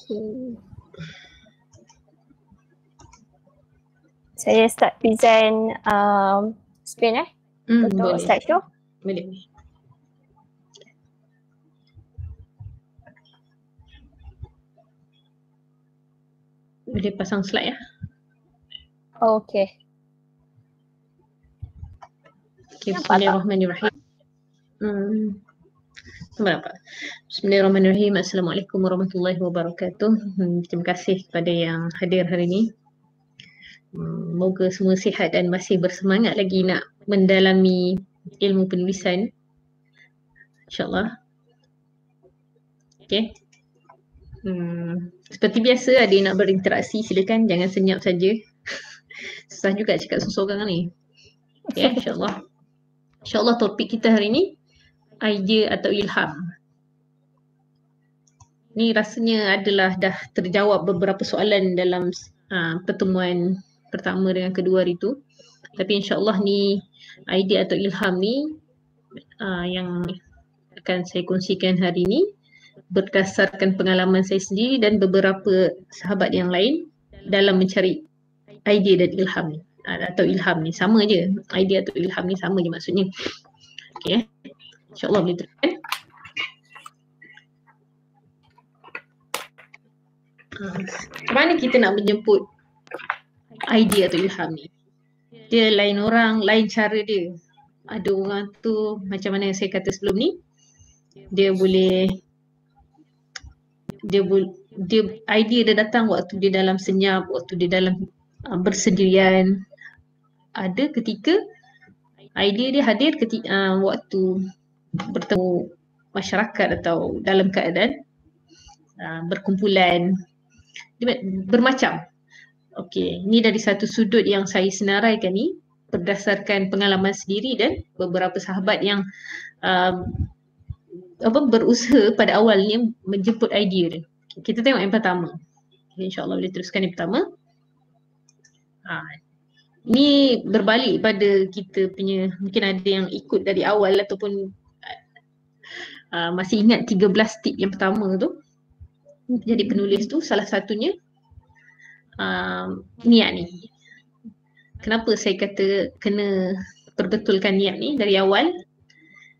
Okay. Saya start present screen untuk boleh. slideshow. Boleh. Boleh pasang slide ya. Okay. Okay, bismillahirrahmanirrahim. Berapa? Bismillahirrahmanirrahim. Assalamualaikum warahmatullahi wabarakatuh. Terima kasih kepada yang hadir hari ini. Moga semua sihat dan masih bersemangat lagi nak mendalami ilmu penulisan. InsyaAllah. Okay. Seperti biasa ada yang nak berinteraksi, silakan, jangan senyap saja. Susah juga cakap seorang ni. Okay, insyaAllah. InsyaAllah topik kita hari ini idea atau ilham. Ni rasanya adalah dah terjawab beberapa soalan dalam pertemuan pertama dengan kedua hari tu. Tapi insyaAllah ni idea atau ilham ni yang akan saya kongsikan hari ni berdasarkan pengalaman saya sendiri dan beberapa sahabat yang lain dalam mencari idea dan ilham ni. Atau ilham ni sama je. Idea atau ilham ni sama je maksudnya. Okay. InsyaAllah boleh teruskan. Macam mana kita nak menjemput idea atau ilham ni? Dia lain orang, lain cara dia. Ada orang tu macam mana yang saya kata sebelum ni, dia idea dia datang waktu dia dalam senyap, waktu dia dalam bersendirian. Ada ketika idea dia hadir ketika waktu bertemu masyarakat atau dalam keadaan berkumpulan. Dia bermacam. Okey, ni dari satu sudut yang saya senaraikan ni berdasarkan pengalaman sendiri dan beberapa sahabat yang berusaha pada awalnya menjemput idea dia. Kita tengok yang pertama. InsyaAllah boleh teruskan yang pertama. Ni berbalik pada kita punya, mungkin ada yang ikut dari awal ataupun masih ingat 13 tip yang pertama tu. Jadi penulis tu salah satunya niat ni. Kenapa saya kata kena perbetulkan niat ni dari awal?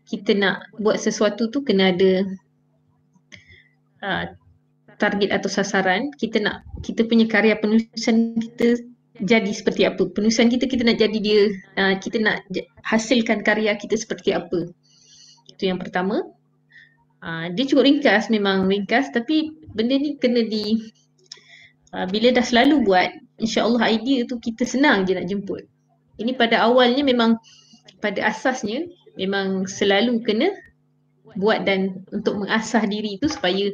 Kita nak buat sesuatu tu kena ada target atau sasaran. Kita punya karya penulisan kita jadi seperti apa. Penulisan kita nak jadi dia, kita nak hasilkan karya kita seperti apa. Itu yang pertama. Dia cukup ringkas, memang ringkas, tapi benda ni kena bila dah selalu buat, insya-Allah idea tu kita senang je nak jemput. Ini pada awalnya memang pada asasnya memang selalu kena buat dan untuk mengasah diri tu supaya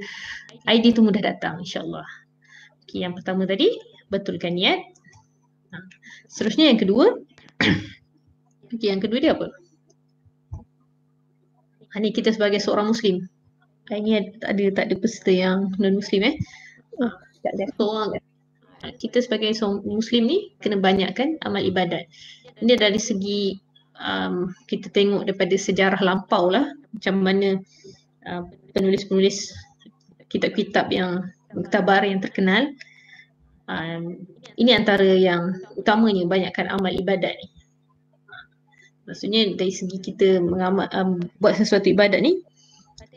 idea tu mudah datang, insya-Allah. Okey, yang pertama tadi betulkan niat. Seterusnya yang kedua. Okey, yang kedua dia apa? Ini kita sebagai seorang Muslim. Ini tak ada peserta yang non-Muslim tak ada. Kita sebagai seorang Muslim ni kena banyakkan amal ibadat. Ini dari segi kita tengok daripada sejarah lampau lah macam mana penulis-penulis kitab-kitab yang muktabar yang terkenal. Ini antara yang utamanya banyakkan amal ibadat ni. Maksudnya dari segi kita buat sesuatu ibadat ni,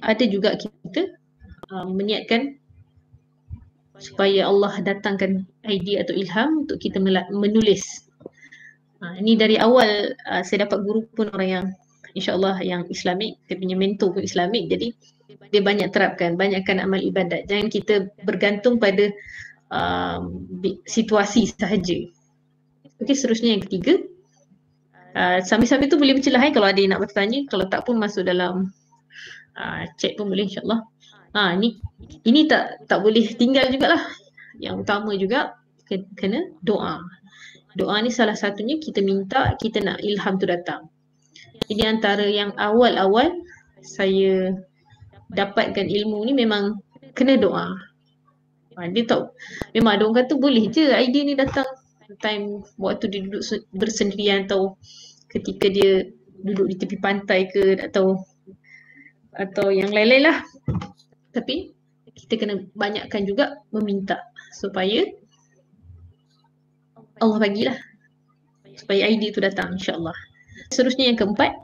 ada juga kita meniatkan supaya Allah datangkan idea atau ilham untuk kita menulis. Ini dari awal saya dapat guru pun orang yang insya-Allah yang Islamik, dia punya mentor pun Islamik, jadi dia banyak terapkan, banyakkan amal ibadat. Jangan kita bergantung pada situasi sahaja. Okey, seterusnya yang ketiga. Sambil-sambil tu boleh bercelah kalau ada yang nak bertanya, kalau tak pun masuk dalam chat pun boleh insya-Allah. Ini tak boleh tinggal jugalah. Yang utama juga kena doa. Doa ni salah satunya kita minta, kita nak ilham tu datang. Ini antara yang awal-awal saya dapatkan ilmu ni memang kena doa. Dia tak, memang ada orang kata boleh je idea ni datang time waktu dia duduk bersendirian atau ketika dia duduk di tepi pantai ke atau yang lain-lain lah. Tapi kita kena banyakkan juga meminta supaya Allah bagilah, supaya idea tu datang insya-Allah. Seterusnya yang keempat,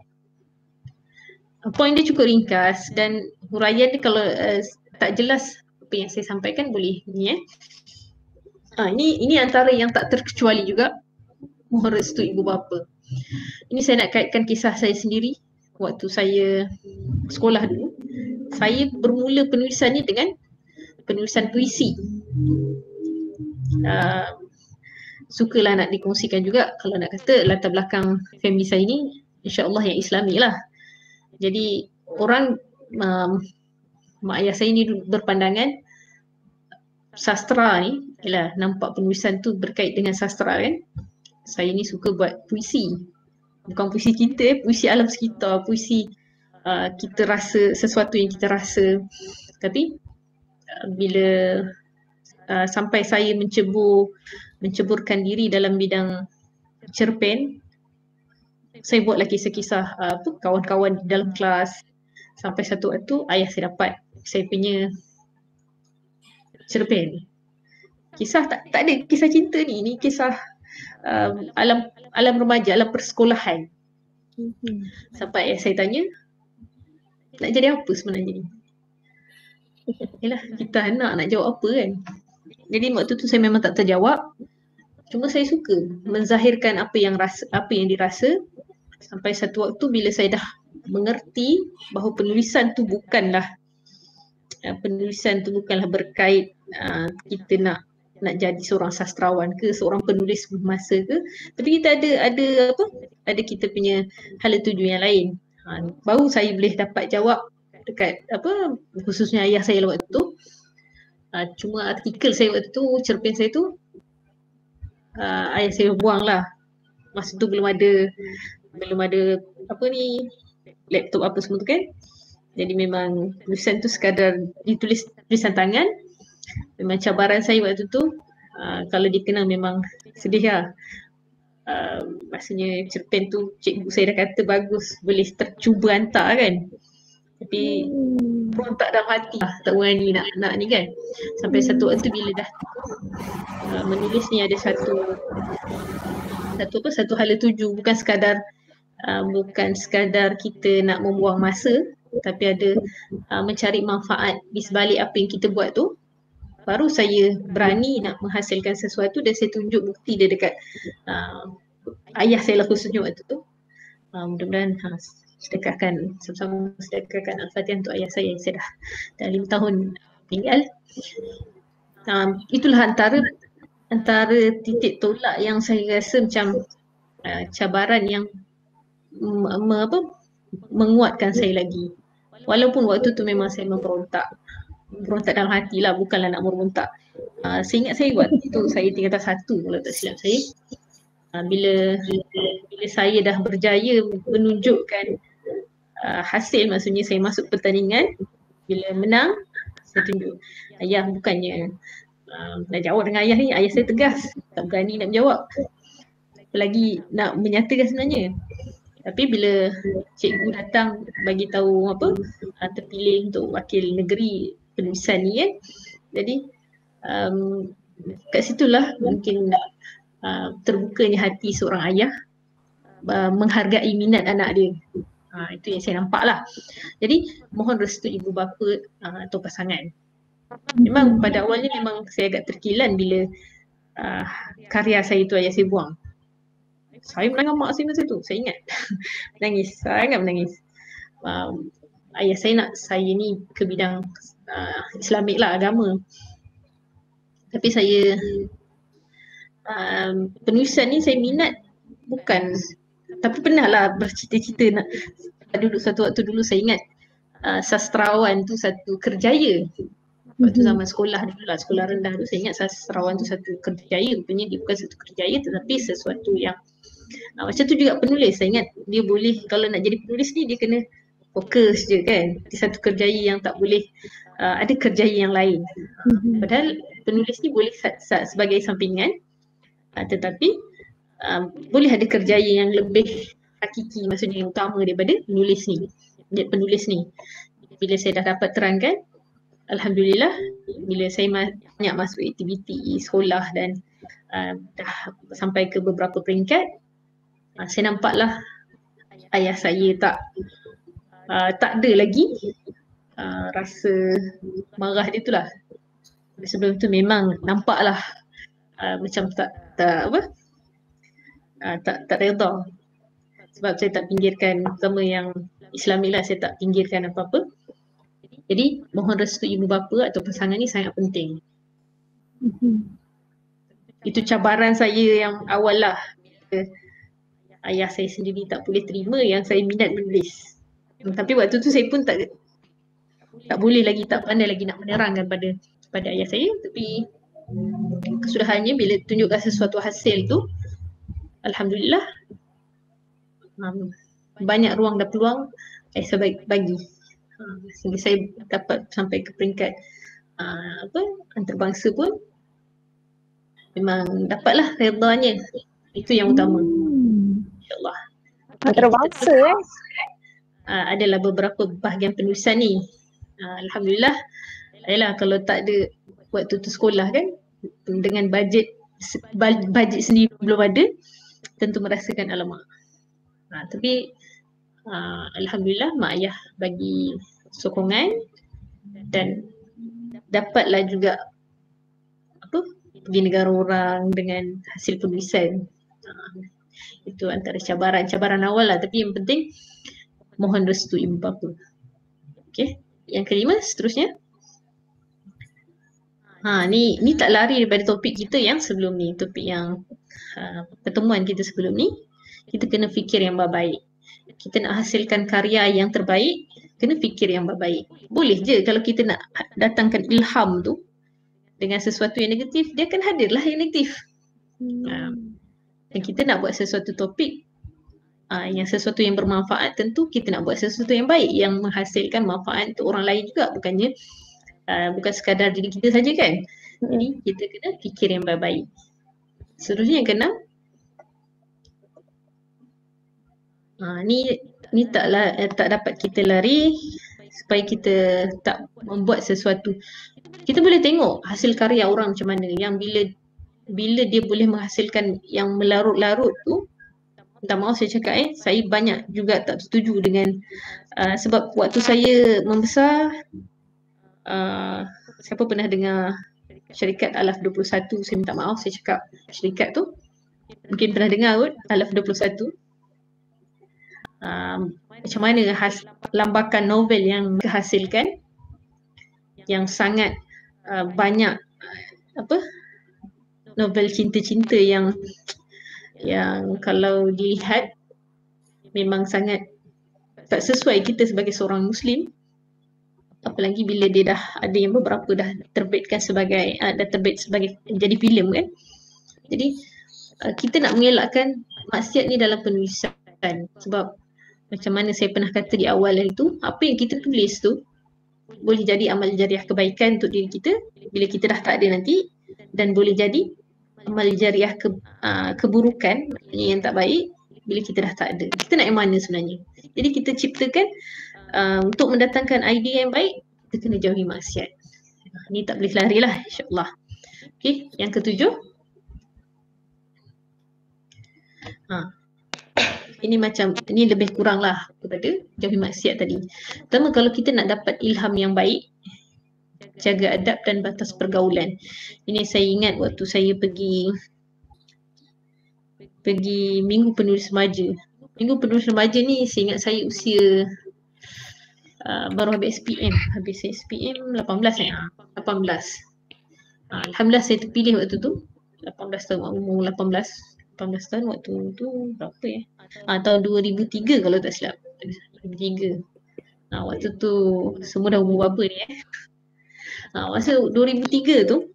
poin dia cukup ringkas dan huraian dia kalau tak jelas apa yang saya sampaikan boleh ni ini antara yang tak terkecuali juga, mohon restu ibu bapa. Ini saya nak kaitkan kisah saya sendiri waktu saya sekolah dulu. Saya bermula penulisan ni dengan penulisan puisi. Sukalah nak dikongsikan juga, kalau nak kata latar belakang family saya ni insya-Allah yang Islami lah. Jadi orang mak ayah saya ni berpandangan sastra ni, yalah, nampak penulisan tu berkait dengan sastra kan. Saya ni suka buat puisi. Bukan puisi kita, puisi alam sekitar, puisi kita rasa sesuatu yang kita rasa. Tapi bila sampai saya menceburkan diri dalam bidang cerpen, saya buatlah kisah-kisah kawan-kawan dalam kelas. Sampai satu waktu ayah saya dapat saya punya cerpen. Kisah tak ada kisah cinta ni kisah alam remaja, alam persekolahan. Sampai ayah saya tanya, nak jadi apa sebenarnya ni? Yalah, kita anak nak jawab apa kan? Jadi waktu tu saya memang tak terjawab. Cuma saya suka menzahirkan apa yang dirasa. Sampai satu waktu bila saya dah mengerti bahawa penulisan tu bukanlah berkait kita nak jadi seorang sastrawan ke, seorang penulis masa ke, tapi kita ada kita punya hala tuju yang lain. Baru saya boleh dapat jawab dekat khususnya ayah saya waktu tu. Cuma artikel saya waktu tu, cerpen saya tu ayah saya buang lah. Masa tu belum ada laptop apa semua tu kan. Jadi memang tulisan tu sekadar ditulis tulisan tangan. Memang cabaran saya waktu tu, kalau dikenal memang sedih lah. Maksudnya cerpen tu cikgu saya dah kata bagus, boleh tercuba hantar kan. Tapi berontak dalam hati lah, tak berani nak ni kan. Sampai satu waktu bila dah menulis ni ada satu hala tuju, bukan sekadar kita nak membuang masa, tapi ada mencari manfaat di sebalik apa yang kita buat tu. Baru saya berani nak menghasilkan sesuatu dan saya tunjuk bukti dia dekat ayah saya lah khususnya waktu tu. Mudah-mudahan sedekahkan sama-sama, sedekahkan Al-Fatihah untuk ayah saya yang saya dah 5 tahun tinggal. Itulah antara titik tolak yang saya rasa macam cabaran yang menguatkan saya lagi. Walaupun waktu tu memang saya memberontak dalam hati lah, bukanlah nak merontak. Saya ingat saya waktu tu saya tingkatan 1 kalau tak silap saya. Bila saya dah berjaya menunjukkan hasil, maksudnya saya masuk pertandingan, bila menang saya tunjuk ayah, bukannya nak jawab dengan ayah ni, ayah saya tegas, tak berani nak menjawab, apalagi nak menyatakan sebenarnya. Tapi bila cikgu datang bagi tahu terpilih untuk wakil negeri penulisan ni kan, jadi kat situlah mungkin terbukanya hati seorang ayah menghargai minat anak dia. Itu yang saya nampak lah. Jadi mohon restu ibu bapa atau pasangan. Memang pada awalnya memang saya agak terkilan bila karya saya tu ayah saya buang. Saya menangis mak saya masa tu, saya ingat. Menangis, sangat menangis. Ayah saya nak saya ni ke bidang Islamik lah, agama. Tapi saya penulisan ni saya minat bukan, tapi pernah lah bercita-cita nak satu waktu dulu saya ingat sastrawan tu satu kerjaya. Waktu zaman sekolah dulu lah, sekolah rendah tu, saya ingat sastrawan tu satu kerjaya. Rupanya dia bukan satu kerjaya tetapi sesuatu yang macam tu juga penulis. Saya ingat dia boleh, kalau nak jadi penulis ni dia kena fokus je kan. Dia satu kerjaya yang tak boleh ada kerjaya yang lain. Padahal penulis ni boleh sebagai sampingan, tetapi boleh ada kerjaya yang lebih hakiki, maksudnya yang utama daripada penulis ni. Bila saya dah dapat terangkan, Alhamdulillah bila saya banyak masuk aktiviti sekolah dan dah sampai ke beberapa peringkat, saya nampaklah ayah saya tak ada lagi rasa marah dia tu lah. Sebelum tu memang nampaklah macam tak reda. Sebab saya tak pinggirkan, terutama yang Islami lah, saya tak pinggirkan apa-apa. Jadi mohon restu ibu bapa atau pasangan ni sangat penting. Itu cabaran saya yang awal lah. Ayah saya sendiri tak boleh terima yang saya minat menulis. Tapi waktu tu saya pun tak boleh lagi, tak pandai lagi nak menerangkan pada ayah saya. Tapi kesudahannya bila tunjukkan sesuatu hasil tu, Alhamdulillah banyak ruang dan peluang saya bagi. Sehingga saya dapat sampai ke peringkat antarabangsa pun memang dapatlah redanya. Itu yang utama. InsyaAllah. Antarabangsa adalah beberapa bahagian penulisan ni. Alhamdulillah. Yalah, kalau tak ada waktu tu sekolah kan, dengan bajet sendiri belum ada, tentu merasakan alamak. Tapi Alhamdulillah mak ayah bagi sokongan dan dapatlah juga pergi negara orang dengan hasil penulisan. Itu antara cabaran awal lah, tapi yang penting mohon restu ibu bapa. Okey, yang kelima seterusnya. Ni tak lari daripada topik kita yang sebelum ni, topik yang pertemuan kita sebelum ni. Kita kena fikir yang baik. Kita nak hasilkan karya yang terbaik, kena fikir yang baik. Boleh je kalau kita nak datangkan ilham tu dengan sesuatu yang negatif, dia akan hadirlah yang negatif. Dan kita nak buat sesuatu topik yang sesuatu yang bermanfaat, tentu kita nak buat sesuatu yang baik yang menghasilkan manfaat untuk orang lain juga, bukan sekadar diri kita saja kan. Jadi kita kena fikir yang baik-baik. Seterusnya yang keenam, ni tak dapat kita lari supaya kita tak membuat sesuatu. Kita boleh tengok hasil karya orang macam mana yang bila dia boleh menghasilkan yang melarut-larut tu. Minta maaf saya cakap saya banyak juga tak setuju dengan sebab waktu saya membesar, siapa pernah dengar syarikat Alaf 21, saya minta maaf saya cakap syarikat tu, mungkin pernah dengar kot Alaf 21. Macam mana lambakan novel yang dihasilkan yang sangat banyak novel cinta-cinta yang kalau dilihat memang sangat tak sesuai kita sebagai seorang Muslim, apalagi bila dia dah ada yang beberapa dah terbit sebagai jadi filem kan. Jadi kita nak mengelakkan maksiat ni dalam penulisan, sebab macam mana saya pernah kata di awal itu, apa yang kita tulis tu boleh jadi amal jariah kebaikan untuk diri kita bila kita dah tak ada nanti, dan boleh jadi amal jariah keburukan yang tak baik bila kita dah tak ada. Kita nak yang mana sebenarnya? Jadi kita ciptakan untuk mendatangkan idea yang baik, kita kena jauhi maksiat. Ni tak boleh lari lah, insyaAllah. Okey, yang ketujuh. Ini lebih kurang lah kepada jauhi maksiat tadi. Pertama, kalau kita nak dapat ilham yang baik, jaga adab dan batas pergaulan. Ini saya ingat waktu saya pergi Minggu Penulis Remaja. Minggu Penulis Remaja ni saya ingat saya usia baru habis SPM. Habis SPM 18 18. Alhamdulillah saya terpilih waktu tu. 18 tahun, umur 18 tahun waktu tu berapa ya? Tahun 2003 kalau tak silap. 2003. Waktu tu semua dah umur berapa ni masa 2003 tu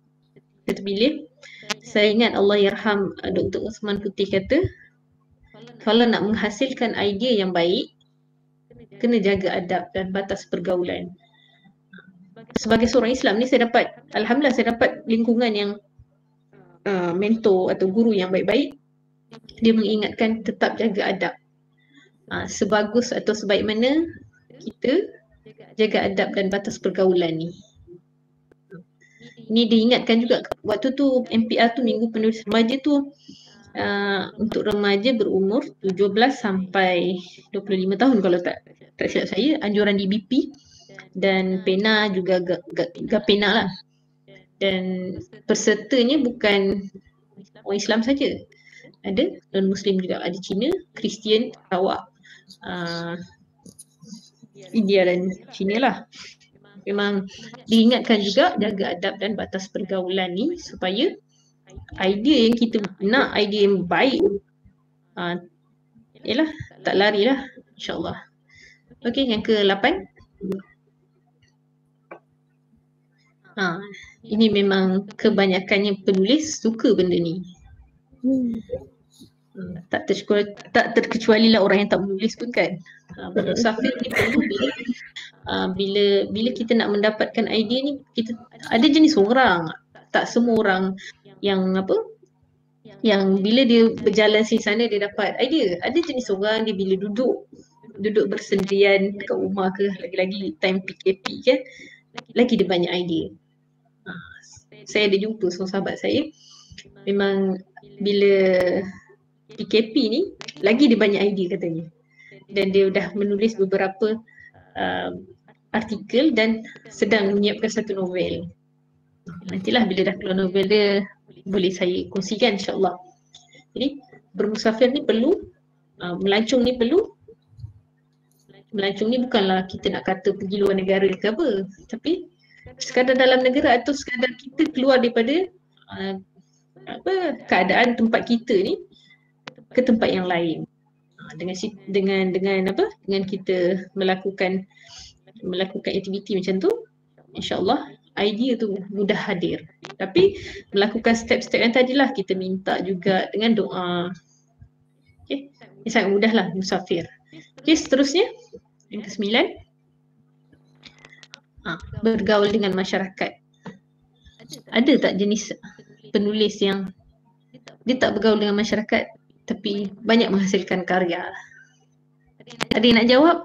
saya terpilih. Saya ingat Allah yarham Dr. Osman Putih kata, kalau nak menghasilkan idea yang baik, kena jaga adab dan batas pergaulan. Sebagai seorang Islam ni Alhamdulillah saya dapat lingkungan yang mentor atau guru yang baik-baik. Dia mengingatkan tetap jaga adab. Sebagus atau sebaik mana kita jaga adab dan batas pergaulan ni. Ini diingatkan juga waktu tu MPR tu Minggu Penulis Remaja tu untuk remaja berumur 17 sampai 25 tahun kalau tak silap saya, anjuran DBP dan PENA juga GAPENA lah. Dan pesertanya bukan orang Islam saja. Ada non-Muslim juga, ada Cina, Kristian, Sarawak, India dan Cina lah. Memang diingatkan juga jaga adab dan batas pergaulan ni supaya idea yang kita nak, idea yang baik, yalah, tak lari lah, insyaAllah. Okey, yang ke-8. Ini memang kebanyakannya penulis suka benda ni. Tak terkecuali lah orang yang tak menulis pun kan. Bermusafir ni perlu bila kita nak mendapatkan idea ni, kita ada jenis orang, tak semua orang yang bila dia berjalan sini sana dia dapat idea. Ada jenis orang dia bila duduk bersendirian dekat rumah ke, lagi-lagi time PKP kan, lagi dia banyak idea. Saya ada jumpa seorang sahabat saya, memang bila PKP ni lagi dia banyak idea katanya, dan dia dah menulis beberapa artikel dan sedang menyiapkan satu novel. Nantilah bila dah keluar novel dia boleh saya kongsikan, insyaAllah. Jadi bermusafir ni perlu, melancong ni perlu. Melancong ni bukanlah kita nak kata pergi luar negara ke apa, tapi sekadar dalam negara atau sekadar kita keluar daripada keadaan tempat kita ni ke tempat yang lain. Dengan kita melakukan aktiviti macam tu, insyaAllah idea tu mudah hadir. Tapi melakukan step-step yang tadilah, kita minta juga dengan doa. Okay, ini sangat mudah lah musafir. Okay, seterusnya yang ke-9, bergaul dengan masyarakat. Ada tak jenis penulis yang dia tak bergaul dengan masyarakat tapi banyak menghasilkan karya? Ada yang nak jawab?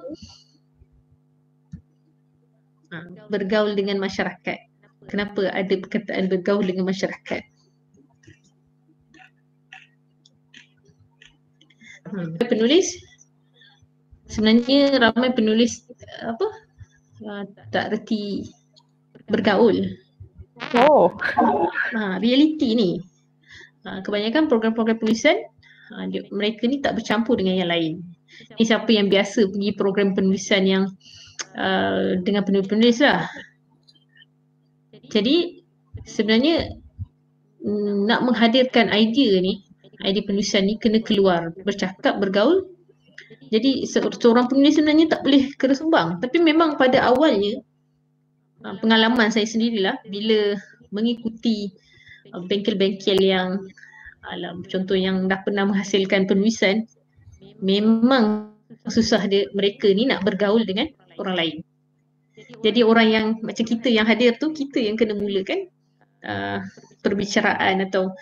Bergaul dengan masyarakat. Kenapa ada perkataan bergaul dengan masyarakat? Penulis, sebenarnya ramai penulis tak reti bergaul. Realiti ni, kebanyakan program-program penulisan mereka ni tak bercampur dengan yang lain. Ni siapa yang biasa pergi program penulisan yang dengan penulis-penulis lah. Jadi sebenarnya nak menghadirkan idea ni, idea penulisan ni kena keluar, bercakap, bergaul. Jadi seorang penulis sebenarnya tak boleh kena sumbang. Tapi memang pada awalnya, pengalaman saya sendirilah, bila mengikuti bengkel-bengkel yang contoh yang dah pernah menghasilkan penulisan, memang susah mereka ni nak bergaul dengan orang lain. Jadi orang yang macam kita yang hadir tu, kita yang kena mulakan perbicaraan atau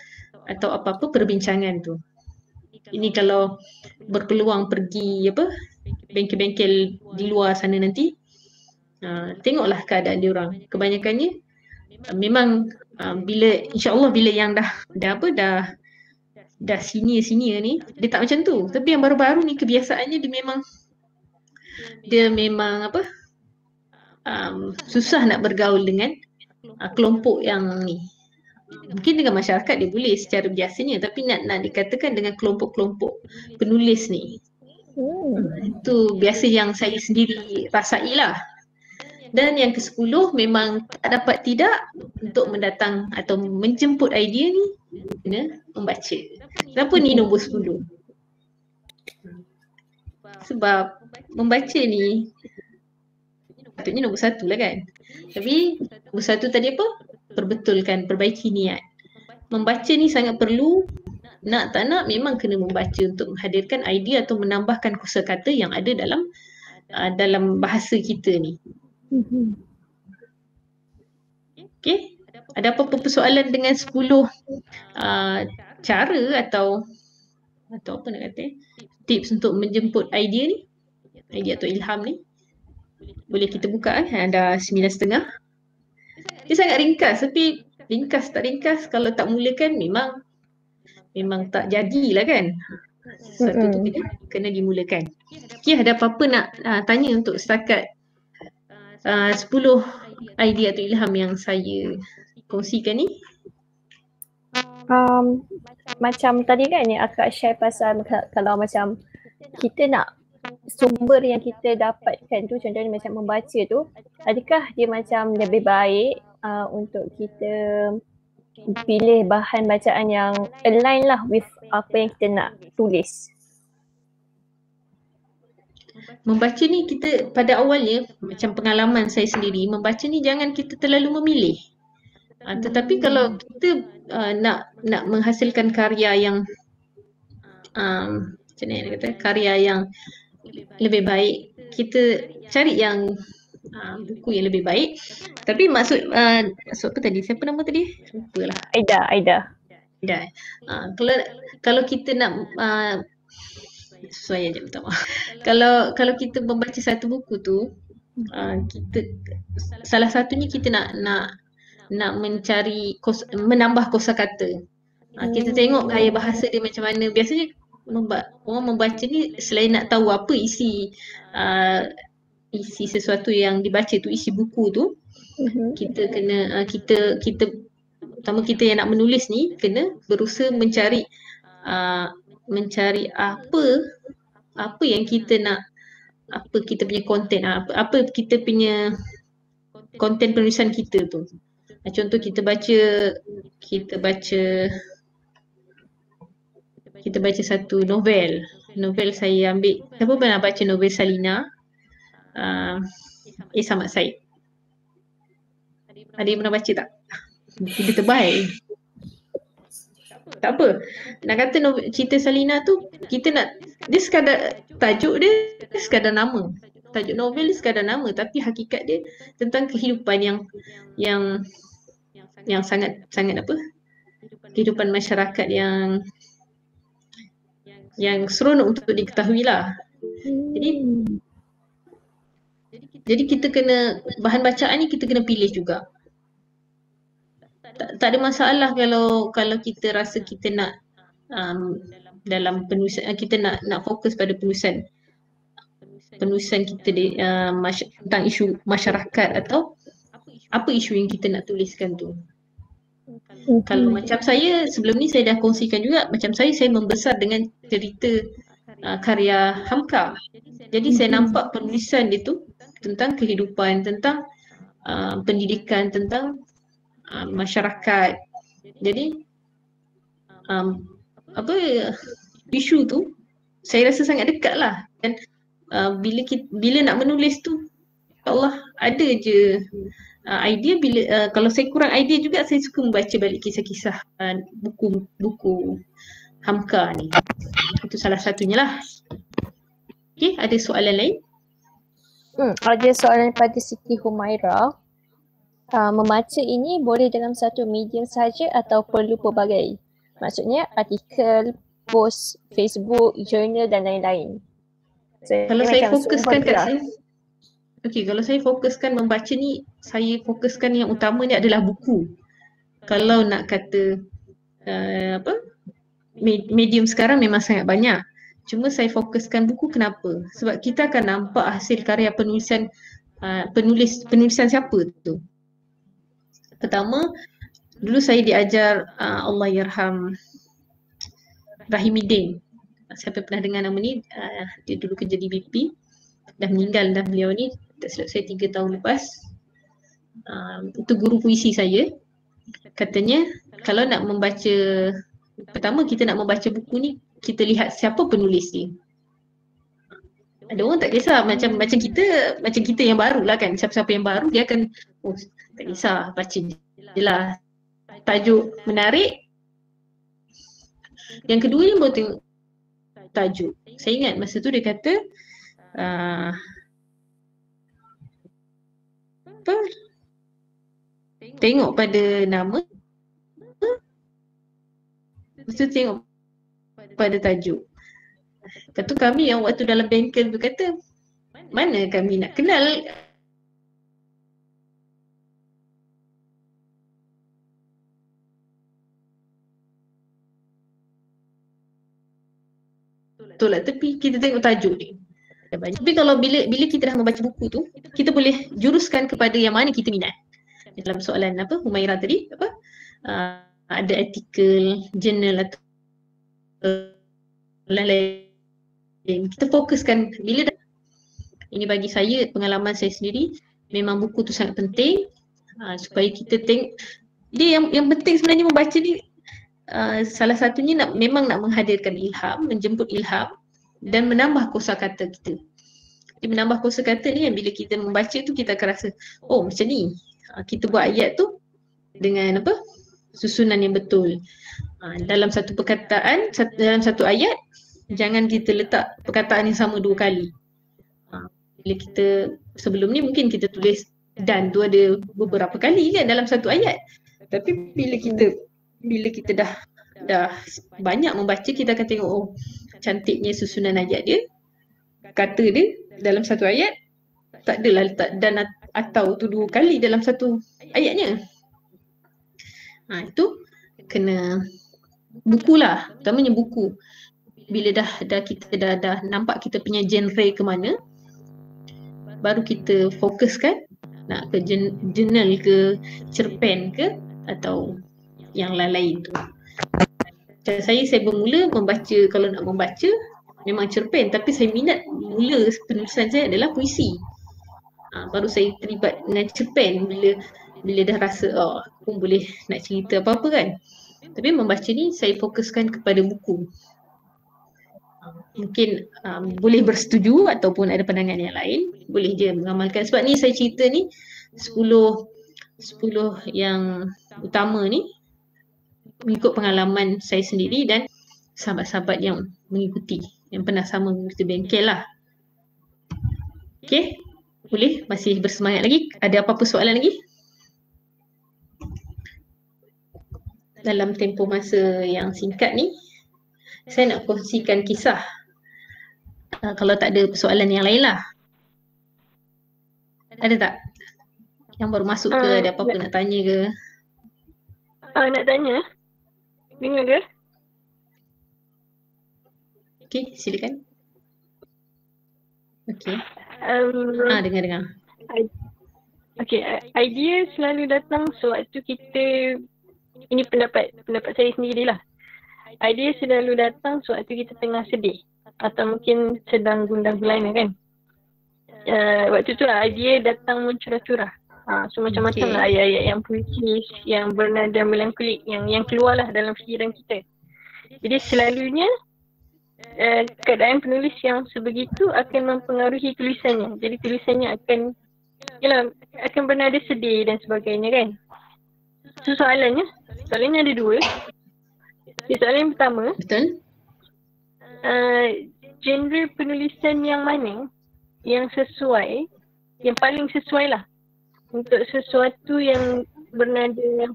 apa-apa perbincangan tu. Ini kalau berpeluang pergi bengkel-bengkel di luar sana nanti, tengoklah keadaan dia orang. Kebanyakannya memang bila insya-Allah bila yang dah senior ni dia tak macam tu. Tapi yang baru-baru ni kebiasaannya dia memang susah nak bergaul dengan kelompok yang ni. Mungkin dengan masyarakat dia boleh secara biasanya, tapi nak dikatakan dengan kelompok-kelompok penulis ni, itu biasa yang saya sendiri rasailah. Dan yang ke-10 memang tak dapat tidak untuk mendatang atau menjemput idea ni, kena membaca. Kenapa ni nombor 10? Sebab membaca ni patutnya nombor 1 lah kan. Tapi nombor 1 tadi apa? Perbetulkan, perbaiki niat. Membaca ni sangat perlu. Nak tak nak memang kena membaca untuk menghadirkan idea atau menambahkan kosakata yang ada dalam bahasa kita ni. Okay. Ada apa-apa persoalan dengan 10 cara atau apa nak kata, tips untuk menjemput idea ni, idea atau ilham ni? Boleh kita buka dah 9.30. Dia sangat ringkas tapi ringkas tak ringkas, kalau tak mulakan memang tak jadilah kan. Satu tu kena dimulakan. Okay, ada apa-apa nak tanya untuk setakat 10 idea atau ilham yang saya kongsikan ni? Macam tadi kan yang akak share pasal kalau macam kita nak sumber yang kita dapatkan tu, contohnya macam membaca tu, adakah dia macam lebih baik untuk kita pilih bahan bacaan yang align lah with apa yang kita nak tulis? Membaca ni kita pada awalnya, macam pengalaman saya sendiri, membaca ni jangan kita terlalu memilih. Tetapi kalau kita nak menghasilkan karya yang macam mana nak kata, karya yang lebih baik, kita cari yang buku yang lebih baik. Tapi maksud apa tadi? Siapa nama tadi? Lupalah. Aida. Kalau kita nak sesuai aja, minta maaf. Kalau kita membaca satu buku tu, kita salah satunya kita nak mencari menambah kosakata. Kita tengok gaya bahasa dia macam mana. Biasanya orang membaca ni selain nak tahu apa isi sesuatu yang dibaca tu, isi buku tu, kita kena kita pertama kita yang nak menulis ni kena berusaha mencari apa yang kita nak, apa kita punya konten, apa kita punya konten penulisan kita tu. Contoh kita baca satu novel saya ambil, siapa pernah baca novel Salina? Samad Said. Ada yang pernah baca tak? Dia tebal. Tak apa. Nak kata cerita Salina tu, kita nak, dia sekadar tajuk dia sekadar nama. Tajuk novel dia sekadar nama, tapi hakikat dia tentang kehidupan yang sangat apa? Kehidupan masyarakat yang seronok untuk diketahui lah. Jadi kita kena, bahan bacaan ni kita kena pilih juga. Tak ada masalah kalau kita rasa kita nak dalam penulisan, kita nak fokus pada penulisan kita tentang isu masyarakat atau apa isu yang kita nak tuliskan tu. Kalau macam saya, sebelum ni saya dah kongsikan juga, macam saya membesar dengan cerita karya Hamka. Jadi saya nampak penulisan dia tu tentang kehidupan, tentang pendidikan, tentang masyarakat. Jadi isu tu saya rasa sangat dekat lah. Dan bila nak menulis tu, Allah ada je idea. Kalau saya kurang idea juga, saya suka membaca balik kisah-kisah buku Hamka ni. Itu salah satunya lah. Okay, ada soalan lain? Ada soalan pada Siti Humaira. Membaca ini boleh dalam satu medium saja atau perlu pelbagai? Maksudnya artikel, post Facebook, jurnal dan lain-lain. Kalau saya fokuskan kat sini, kalau saya fokuskan membaca ni, saya fokuskan yang utama ni adalah buku. Kalau nak kata medium sekarang memang sangat banyak. Cuma saya fokuskan buku, kenapa? Sebab kita akan nampak hasil karya penulisan siapa tu. Pertama, dulu saya diajar Allahyarham Rahimidin. Siapa pernah dengar nama ni? Dia dulu kerja di BP. Dah meninggal dah beliau ni. Tak silap saya 3 tahun lepas. Itu guru puisi saya. Katanya, kalau nak membaca, pertama kita nak membaca buku ni, kita lihat siapa penulis dia. Ada orang tak kisah, macam kita yang baru lah kan. Siapa-siapa yang baru dia akan tak kisah, baca je lah. Tajuk menarik. Yang kedua ni baru tengok tajuk. Saya ingat masa tu dia kata tengok pada nama, lepas tu tengok pada tajuk. Lepas tu kami yang waktu dalam bengkel tu kata, mana kami nak kenal. tolak tepi, kita tengok tajuk ni. Tapi kalau bila kita dah membaca buku tu, kita boleh juruskan kepada yang mana kita minat. Dalam soalan apa Humaira tadi, ada artikel, jurnal atau lain-lain. Kita fokuskan bila ini bagi saya, pengalaman saya sendiri, memang buku tu sangat penting supaya kita tengok. Dia yang penting sebenarnya membaca ni, salah satunya memang nak menghadirkan ilham, menjemput ilham dan menambah kosakata kita. Jadi menambah kosakata ni yang bila kita membaca tu kita akan rasa, oh macam ni. Kita buat ayat tu dengan apa? Susunan yang betul. Dalam satu perkataan, dalam satu ayat, jangan kita letak perkataan yang sama 2 kali. Bila kita sebelum ni mungkin kita tulis dan tu ada beberapa kali kan dalam satu ayat. Tapi bila kita dah banyak membaca, kita akan tengok, oh cantiknya susunan ayat dia, kata dia dalam satu ayat, tak adalah letak dan atau tu 2 kali dalam satu ayatnya. Itu kena buku lah, utamanya buku. Bila kita dah nampak kita punya genre ke mana, baru kita fokuskan nak ke jurnal ke, cerpen ke, atau yang lain-lain tu. Saya bermula membaca, kalau nak membaca memang cerpen, tapi saya minat mula penulisan saya adalah puisi. Baru saya terlibat dengan cerpen bila dah rasa aku boleh nak cerita apa-apa kan. Tapi membaca ni saya fokuskan kepada buku. Mungkin boleh bersetuju ataupun ada pandangan yang lain, boleh je mengamalkan. Sebab ni saya cerita ni 10 yang utama ni mengikut pengalaman saya sendiri dan sahabat-sahabat yang mengikuti, yang pernah sama mengikuti bengkel lah. Okay, boleh? Masih bersemangat lagi? Ada apa-apa soalan lagi? Dalam tempoh masa yang singkat ni, saya nak kongsikan kisah. Kalau tak ada persoalan yang lain lah. Ada tak? Yang baru masuk ke, ada apa-apa nak tanya ke? Nak tanya? Dengar ke? Okay, silakan. Okay. Dengar. Okay, idea selalu datang sewaktu kita, ini pendapat saya sendirilah. Idea selalu datang sewaktu kita tengah sedih atau mungkin sedang gundah gulana kan. Waktu tu lah idea datang mencurah-curah. So macam-macam lah ayat-ayat yang puitis, yang bernada melankolik, yang keluarlah dalam fikiran kita. Jadi selalunya keadaan penulis yang sebegitu akan mempengaruhi tulisannya. Jadi tulisannya akan bernada sedih dan sebagainya kan. So soalannya ada 2. Soalan yang pertama, betul? Genre penulisan yang mana yang sesuai, yang paling sesuai lah untuk sesuatu yang bernada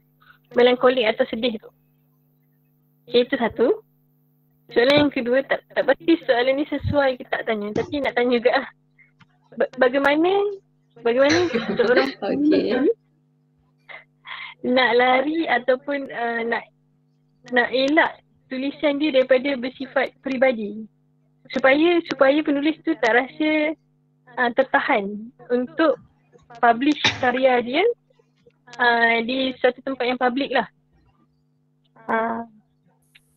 melankolik atau sedih tu. Itu satu. Soalan yang kedua, tak pasti soalan ni sesuai ke tak tanya, tapi nak tanya juga lah. Bagaimana seorang nak lari ataupun nak elak tulisan dia daripada bersifat peribadi, supaya penulis tu tak rasa tertahan untuk publish karya dia di suatu tempat yang public lah.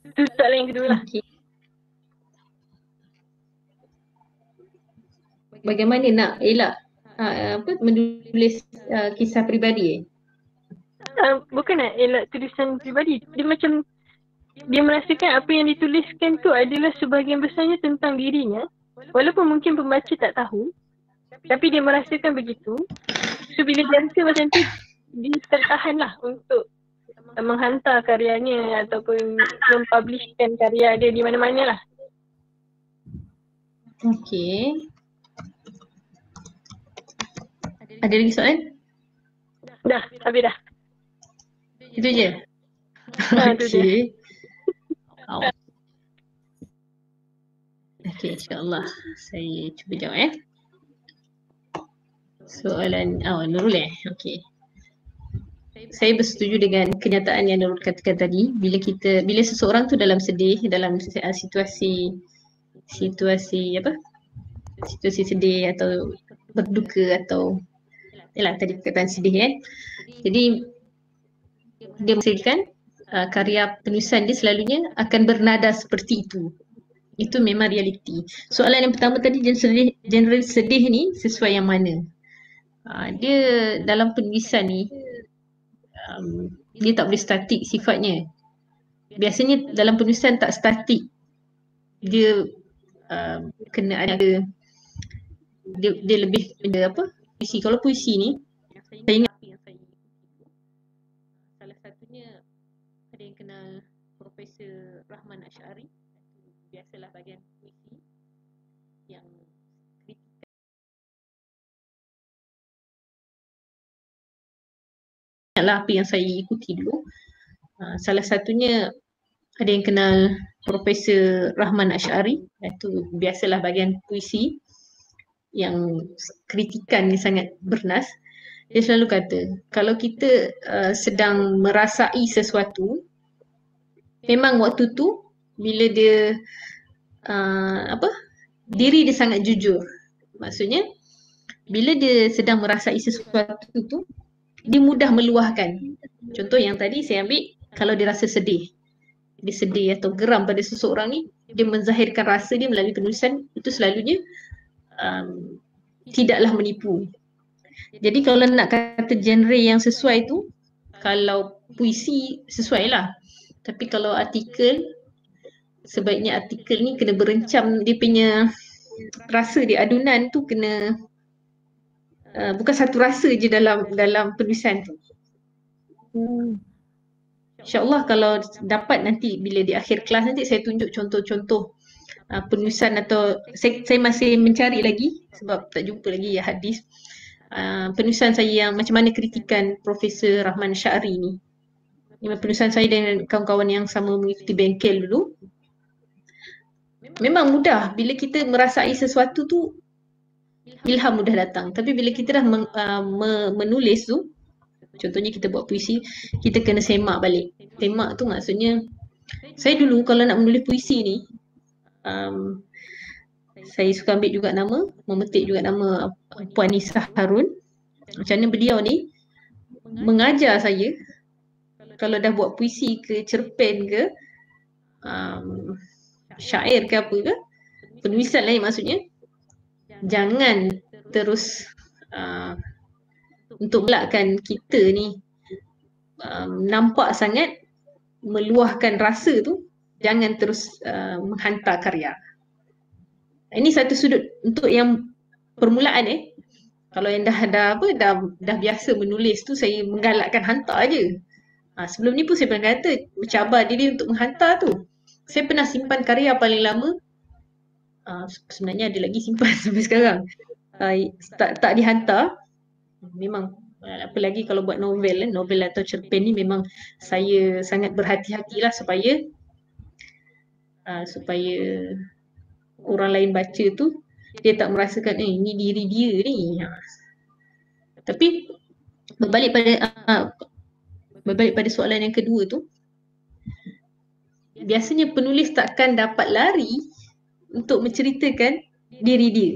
Itu soalan yang kedua lah. Bagaimana nak elak menulis kisah peribadi? Bukan nak elak tulisan peribadi. Dia merasakan apa yang dituliskan tu adalah sebahagian besarnya tentang dirinya, walaupun mungkin pembaca tak tahu, tapi dia merasakan begitu. So bila dia rasa macam tu, dia tertahan lah untuk menghantar karyanya ataupun mempublishkan karya dia di mana-mana lah. Okey. Ada lagi soalan? Dah, habis dah. Itu je? Itu je. Okey, insyaAllah. Saya cuba jawab soalan Nurul okey. Saya bersetuju dengan kenyataan yang Nurul katakan tadi. Bila seseorang tu dalam sedih, dalam situasi situasi situasi sedih atau berduka atau yalah tadi perkataan sedih kan. Jadi dia menghasilkan karya penulisan dia selalunya akan bernada seperti itu. Itu memang realiti. Soalan yang pertama tadi, genre sedih ni sesuai yang mana? Dia dalam penulisan ni dia tak boleh statik sifatnya. Biasanya dalam penulisan tak statik. Dia kena ada dia lebih pada puisi. Kalau puisi ni saya ingat salah satunya ada yang kenal Profesor Rahman Ash'ari. Biasalah bahagian puisi yang lah apa yang saya ikuti dulu. Salah satunya ada yang kenal Profesor Rahman Ash'ari. Itu biasalah bahagian puisi yang kritikan ni sangat bernas. Dia selalu kata, kalau kita sedang merasai sesuatu, memang waktu tu bila dia diri dia sangat jujur. Maksudnya bila dia sedang merasai sesuatu tu, dia mudah meluahkan. Contoh yang tadi saya ambil, kalau dia rasa sedih, dia sedih atau geram pada seseorang ni, dia menzahirkan rasa dia melalui penulisan, itu selalunya tidaklah menipu. Jadi kalau nak kata genre yang sesuai tu, kalau puisi sesuai lah. Tapi kalau artikel, sebaiknya artikel ni kena berencam dia punya rasa dia, adunan tu kena bukan satu rasa je dalam penulisan tu. InsyaAllah kalau dapat nanti bila di akhir kelas nanti saya tunjuk contoh-contoh penulisan atau saya masih mencari lagi sebab tak jumpa lagi hadis penulisan saya yang macam mana kritikan Profesor Rahman Ash'ari ni. Ini penulisan saya dengan kawan-kawan yang sama mengikuti bengkel dulu. Memang mudah bila kita merasai sesuatu tu, ilham mudah datang. Tapi bila kita dah menulis tu, contohnya kita buat puisi, kita kena semak balik. Semak tu maksudnya, saya dulu kalau nak menulis puisi ni, saya suka ambil juga nama, memetik juga nama Puan Nisah Harun. Macam mana beliau ni mengajar saya, kalau dah buat puisi ke cerpen ke, syair ke apa ke, penulisan lain maksudnya, jangan terus untuk belakkan kita ni nampak sangat meluahkan rasa tu, jangan terus menghantar karya. Ini satu sudut untuk yang permulaan Kalau yang dah biasa menulis tu, saya menggalakkan hantar je. Sebelum ni pun saya pernah kata mencabar diri untuk menghantar tu. Saya pernah simpan karya paling lama, sebenarnya ada lagi simpan sampai sekarang. Tak dihantar. Memang apalagi kalau buat novel atau cerpen ni, memang saya sangat berhati-hatilah supaya orang lain baca tu dia tak merasakan ini diri dia ni. Tapi berbalik pada soalan yang kedua tu, biasanya penulis takkan dapat lari untuk menceritakan diri dia.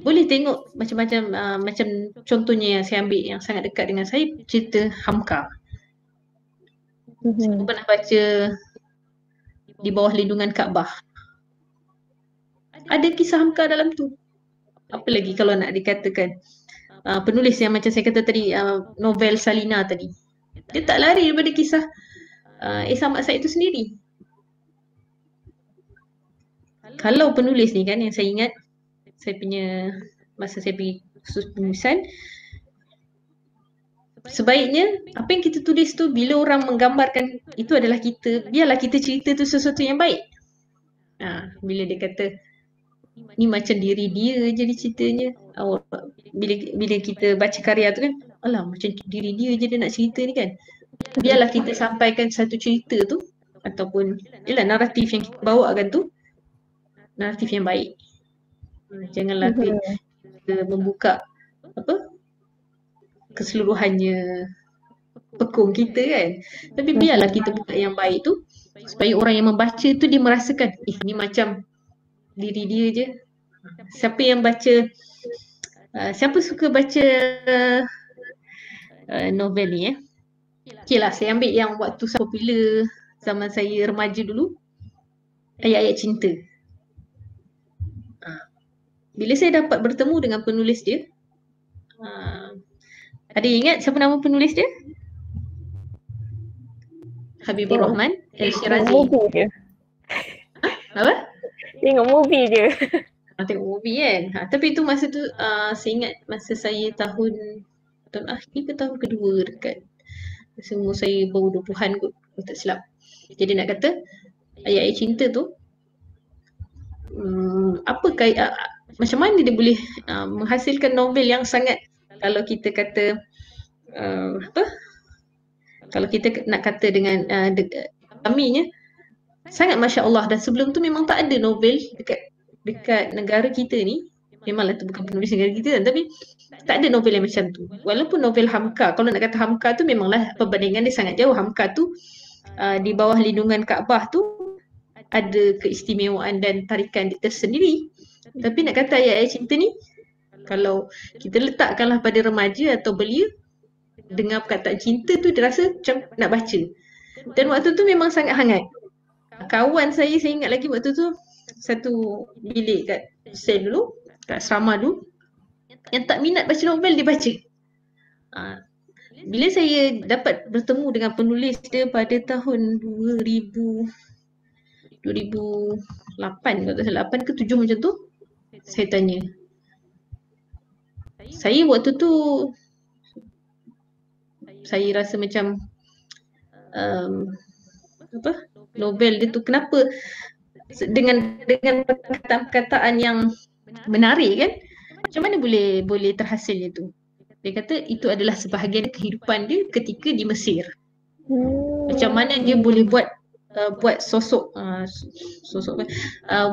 Boleh tengok macam-macam, macam contohnya yang saya ambil yang sangat dekat dengan saya, cerita Hamka. Saya pernah baca Di Bawah Lindungan Kaabah. Ada kisah Hamka dalam tu. Apa lagi kalau nak dikatakan penulis yang macam saya kata tadi, novel Salina tadi, dia tak lari daripada kisah Samad Said itu sendiri. Kalau penulis ni kan, yang saya ingat masa saya pergi kursus penulisan, sebaiknya apa yang kita tulis tu, bila orang menggambarkan itu adalah kita, biarlah kita cerita tu sesuatu yang baik. Bila dia kata ni macam diri dia jadi ceritanya, bila kita baca karya tu kan, alah macam diri dia je dia nak cerita ni kan, biarlah kita sampaikan satu cerita tu, ataupun ialah naratif yang kita bawakan tu, naratif yang baik. Janganlah kita membuka keseluruhannya pekung kita kan. Tapi biarlah kita buka yang baik tu, supaya orang yang membaca tu dia merasakan ni macam diri dia je. Siapa yang baca siapa suka baca novel ni Okay lah, saya ambil yang waktu popular zaman saya remaja dulu, ayat-ayat cinta. Bila saya dapat bertemu dengan penulis dia, ada ingat siapa nama penulis dia? Habibur Rahman Al-Shirazi. Tengok movie je. Apa? Tengok movie je. Tengok movie kan. Tapi itu masa tu saya ingat masa saya tahun akhir ke tahun kedua dekat masa umur saya baru 20-an kot, kalau tak silap. Jadi nak kata ayat-ayat cinta tu macam mana dia boleh menghasilkan novel yang sangat, kalau kita kata kalau kita nak kata dengan kaminya sangat Masya Allah. Dan sebelum tu memang tak ada novel dekat negara kita ni. Memanglah tu bukan penulis negara kita kan, tapi tak ada novel yang macam tu. Walaupun novel Hamka, kalau nak kata Hamka tu memanglah perbandingan dia sangat jauh. Hamka tu di bawah lindungan Kaabah tu ada keistimewaan dan tarikan dia tersendiri. Tapi nak kata ayat-ayat cinta ni, kalau kita letakkanlah pada remaja atau belia, dengar perkataan cinta tu dia rasa macam nak baca. Dan waktu tu memang sangat hangat. Kawan saya ingat lagi waktu tu satu bilik kat sel dulu, kat asrama dulu, yang tak minat baca novel dia baca. Bila saya dapat bertemu dengan penulis dia pada tahun 2008 kalau tak salah, 8 ke 7 macam tu, saya tanya. Saya waktu tu saya rasa macam novel dia tu kenapa dengan perkataan-perkataan yang menarik kan, macam mana boleh terhasilnya tu. Dia kata itu adalah sebahagian kehidupan dia ketika di Mesir. Macam mana dia boleh buat sosok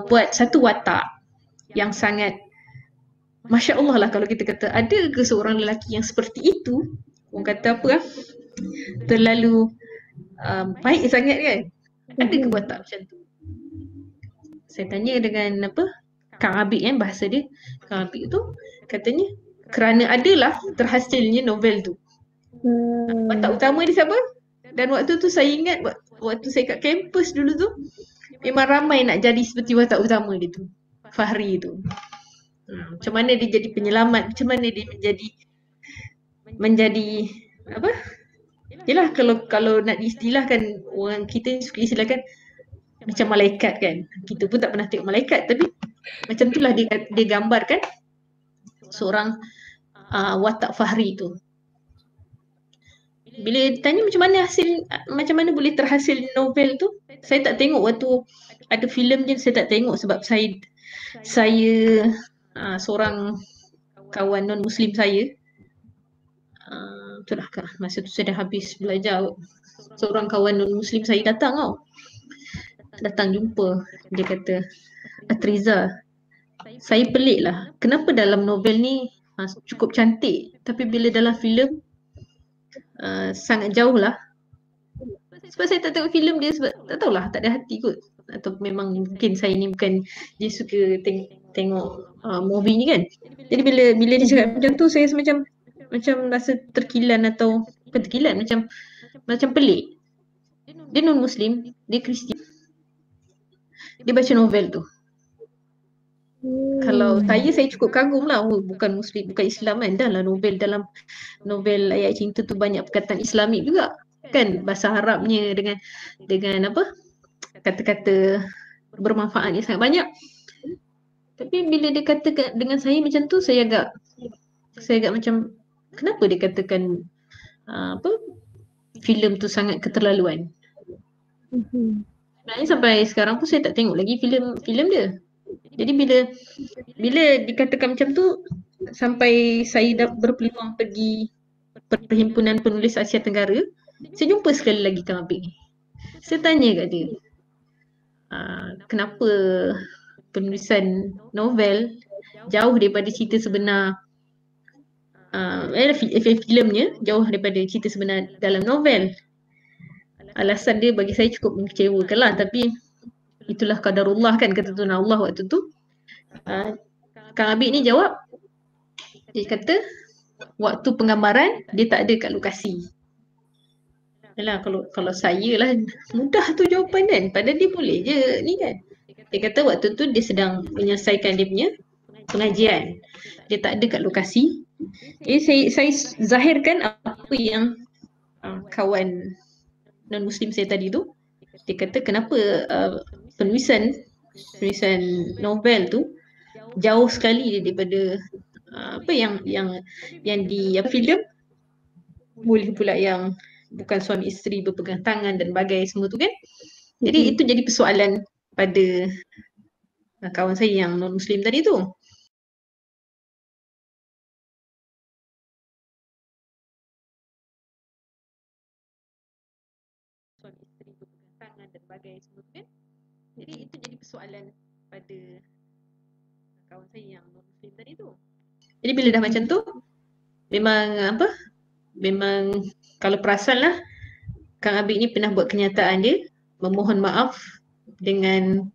buat satu watak yang sangat Masya Allah lah, kalau kita kata ada ke seorang lelaki yang seperti itu, orang kata apa terlalu baik sangat kan, ada ke watak macam tu. Saya tanya dengan Kang Abid kan, bahasa dia Kang Abid tu katanya kerana adalah terhasilnya novel tu. Watak utama dia siapa? Dan waktu tu saya ingat waktu saya kat kampus dulu tu memang ramai nak jadi seperti watak utama dia tu, Fahri tu. Macam mana dia jadi penyelamat, macam mana dia menjadi apa? Yalah, kalau nak diistilahkan, orang kita suka istilahkan macam malaikat kan. Kita pun tak pernah tengok malaikat, tapi macam itulah dia gambarkan seorang watak Fahri tu. Bila ditanya macam mana boleh terhasil novel tu, saya tak tengok waktu ada filem je, saya tak tengok sebab saya seorang kawan non-Muslim saya, itulah masa tu saya dah habis belajar, seorang kawan non-Muslim saya datang jumpa, dia kata, Atriza, saya pelik lah, kenapa dalam novel ni cukup cantik tapi bila dalam filem sangat jauh lah. Sebab saya tak tengok filem dia, sebab tak tahulah, tak ada hati kot, atau memang mungkin saya ni bukan dia suka tengok movie ni kan. Jadi bila dia cakap macam tu, saya macam rasa terkilan, atau bukan terkilan, macam pelik. Dia non-Muslim, dia Kristian, dia baca novel tu. Kalau saya cukup kagum lah, bukan Muslim, bukan Islam kan, dalam novel ayat cinta tu banyak perkataan Islamik juga kan, bahasa Arabnya dengan apa, kata-kata bermanfaatnya sangat banyak. Tapi bila dia kata dengan saya macam tu, saya agak macam, kenapa dia katakan filem tu sangat keterlaluan. Sebenarnya sampai sekarang pun saya tak tengok lagi filem dia. Jadi bila dikatakan macam tu, sampai saya dah berpeluang pergi Perhimpunan Penulis Asia Tenggara, saya jumpa sekali lagi Kang Abid ni. Saya tanya kat dia, kenapa penulisan novel jauh daripada cerita sebenar, filemnya jauh daripada cerita sebenar dalam novel. alasan dia bagi saya cukup mengecewakan lah, tapi itulah qadarullah kan, ketentuan Allah waktu tu. Kang Abid ni jawab, dia kata waktu penggambaran dia tak ada kat lokasi. Yalah, kalau saya lah mudah tu jawapan kan, padahal dia boleh je ni kan. Dia kata waktu tu dia sedang menyelesaikan dia punya pengajian, dia tak ada kat lokasi. Saya zahirkan apa yang kawan non-Muslim saya tadi tu, dia kata kenapa penulisan novel tu jauh sekali daripada apa yang di filem. Boleh pula yang bukan suami isteri berpegang tangan dan bagai semua tu kan. Jadi itu jadi persoalan pada kawan saya yang non-Muslim tadi tu. Suami isteri berpegang tangan dan bagai semua tu kan. Jadi itu jadi persoalan pada kawan saya yang non-Muslim tadi tu. Jadi bila dah macam tu, memang kalau perasan lah, Kang Abid ni pernah buat kenyataan dia memohon maaf dengan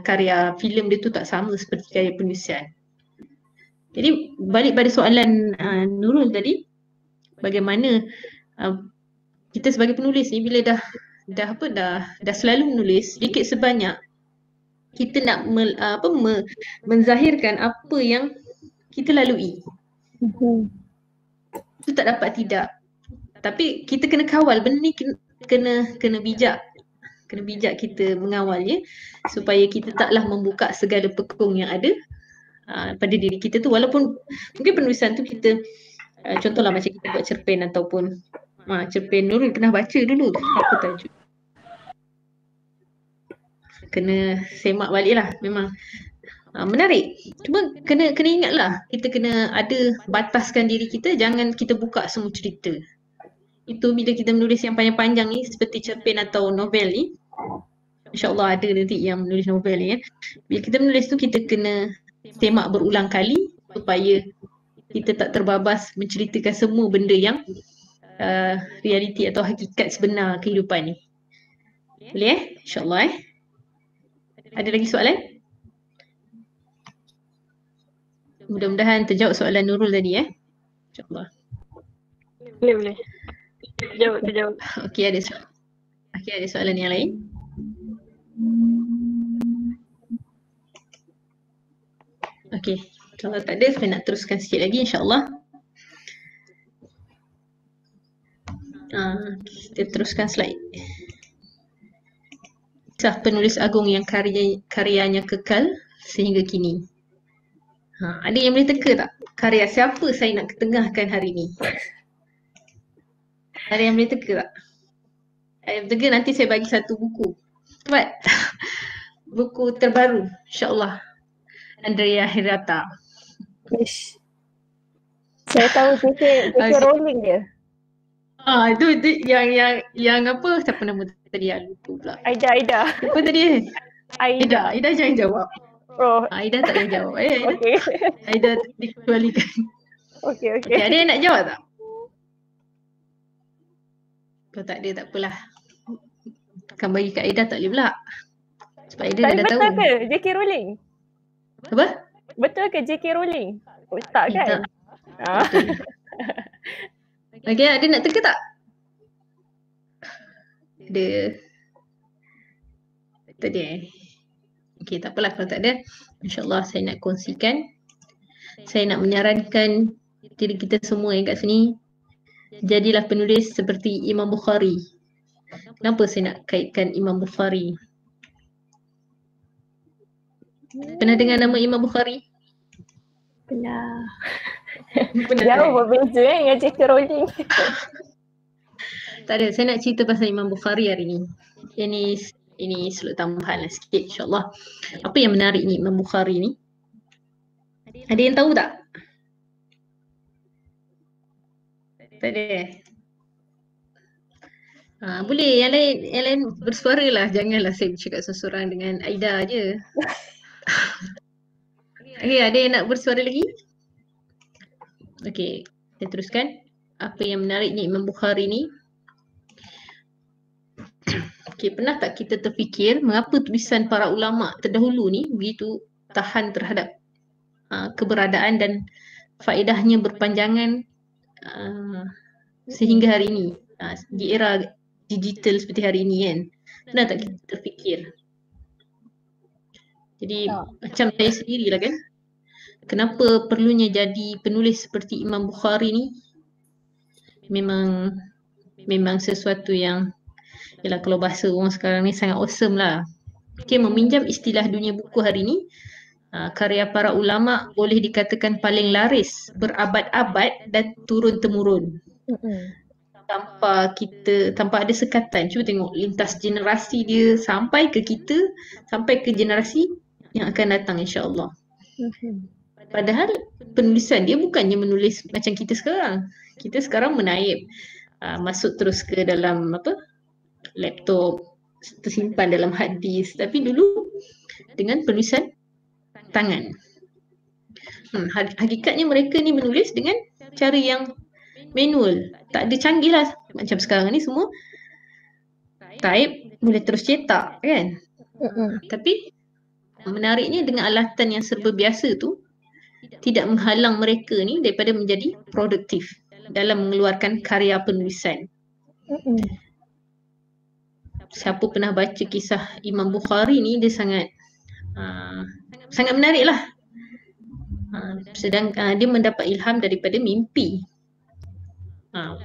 karya filem dia tu tak sama seperti karya penulisan. Jadi balik pada soalan Nurul tadi, bagaimana kita sebagai penulis ni bila dah selalu menulis sedikit sebanyak, kita nak menzahirkan apa yang kita lalui. Itu tak dapat tidak. Tapi kita kena kawal benda ni, kena bijak. Kena bijak kita mengawalnya supaya kita taklah membuka segala pekung yang ada pada diri kita tu. Walaupun mungkin penulisan tu kita contohlah macam kita buat cerpen ataupun cerpen Nurul pernah baca dulu apa tajuk. Kena semak balik lah, memang menarik. Cuma kena ingatlah, kita kena ada bataskan diri kita, jangan kita buka semua cerita. Itu bila kita menulis yang panjang-panjang ni seperti cerpen atau novel ni, InsyaAllah ada nanti yang menulis novel ni kan. Bila kita menulis tu kita kena semak berulang kali supaya kita tak terbabas menceritakan semua benda yang realiti atau hakikat sebenar kehidupan ni. Boleh InsyaAllah Ada lagi soalan? Mudah-mudahan terjawab soalan Nurul tadi InsyaAllah. Boleh. Terjawab. Okey, ada soalan yang lain? Okey, kalau tak ada saya nak teruskan sikit lagi insyaAllah. Kita teruskan slide. Kisah penulis agung yang karyanya kekal sehingga kini. Ada yang boleh teka tak? Karya siapa saya nak ketengahkan hari ni? Ada yang boleh teka tak? Teka nanti saya bagi satu buku. Cepat. Buku terbaru insyaAllah. Andrea Hirata. Ish. Saya tahu JK Rowling dia. Itu yang apa? Siapa nama tadi? Lupa pula. Aida. Apa tadi? Aida jangan jawab. Oh. Aida tak payah jawab. Okey. Aida dikecualikan. Okey. Ada yang nak jawab tak? Kalau tak ada tak apalah. Akan bagi kat Aida tak boleh pula. Sebab Aida dah tahu. Betul ke JK Rowling? Apa? Betul ke JK Rowling? Tak kan? Okey, ada nak teka tak? Ada. Tadi Okey, tak apalah kalau tak ada. InsyaAllah saya nak kongsikan. Saya nak menyarankan diri kita semua yang kat sini, jadilah penulis seperti Imam Bukhari. Kenapa saya nak kaitkan Imam Bukhari? Pernah dengar nama Imam Bukhari? Pernah. Pernah. Jauh berbeza dengan JK Rowling. Tak ada, saya nak cerita pasal Imam Bukhari hari ni. Ini sudut tambahan lah sikit insyaAllah. Apa yang menarik ni Imam Bukhari ni? Ada yang tahu tak? Tak ada. Boleh yang lain bersuara lah. Janganlah saya bercakap seorang dengan Aida je. Okey, ada yang nak bersuara lagi? Okey, saya teruskan. Apa yang menariknya Imam Bukhari ni? Okay, pernah tak kita terfikir mengapa tulisan para ulama terdahulu ni begitu tahan terhadap keberadaan dan faedahnya berpanjangan sehingga hari ini, di era digital seperti hari ini kan? Pernah tak kita terfikir? Jadi macam saya sendirilah kan, kenapa perlunya jadi penulis seperti Imam Bukhari ni? Memang sesuatu yang, yalah, kalau bahasa orang sekarang ni sangat awesome lah. Okay, meminjam istilah dunia buku hari ni, karya para ulama boleh dikatakan paling laris, berabad-abad dan turun-temurun. Tanpa ada sekatan. Cuba tengok lintas generasi dia sampai ke kita, sampai ke generasi yang akan datang insya-Allah. Padahal penulisan dia bukannya menulis macam kita sekarang. Kita sekarang menaip, masuk terus ke dalam laptop, tersimpan dalam hard disk. Tapi dulu dengan penulisan tangan. Hakikatnya mereka ni menulis dengan cara yang manual. Tak ada canggih lah. Macam sekarang ni semua type, boleh terus cetak kan. Tapi menariknya dengan alatan yang serba biasa tu tidak menghalang mereka ni daripada menjadi produktif dalam mengeluarkan karya penulisan. Siapa pernah baca kisah Imam Bukhari ni, dia sangat menarik lah. Sedangkan dia mendapat ilham daripada mimpi.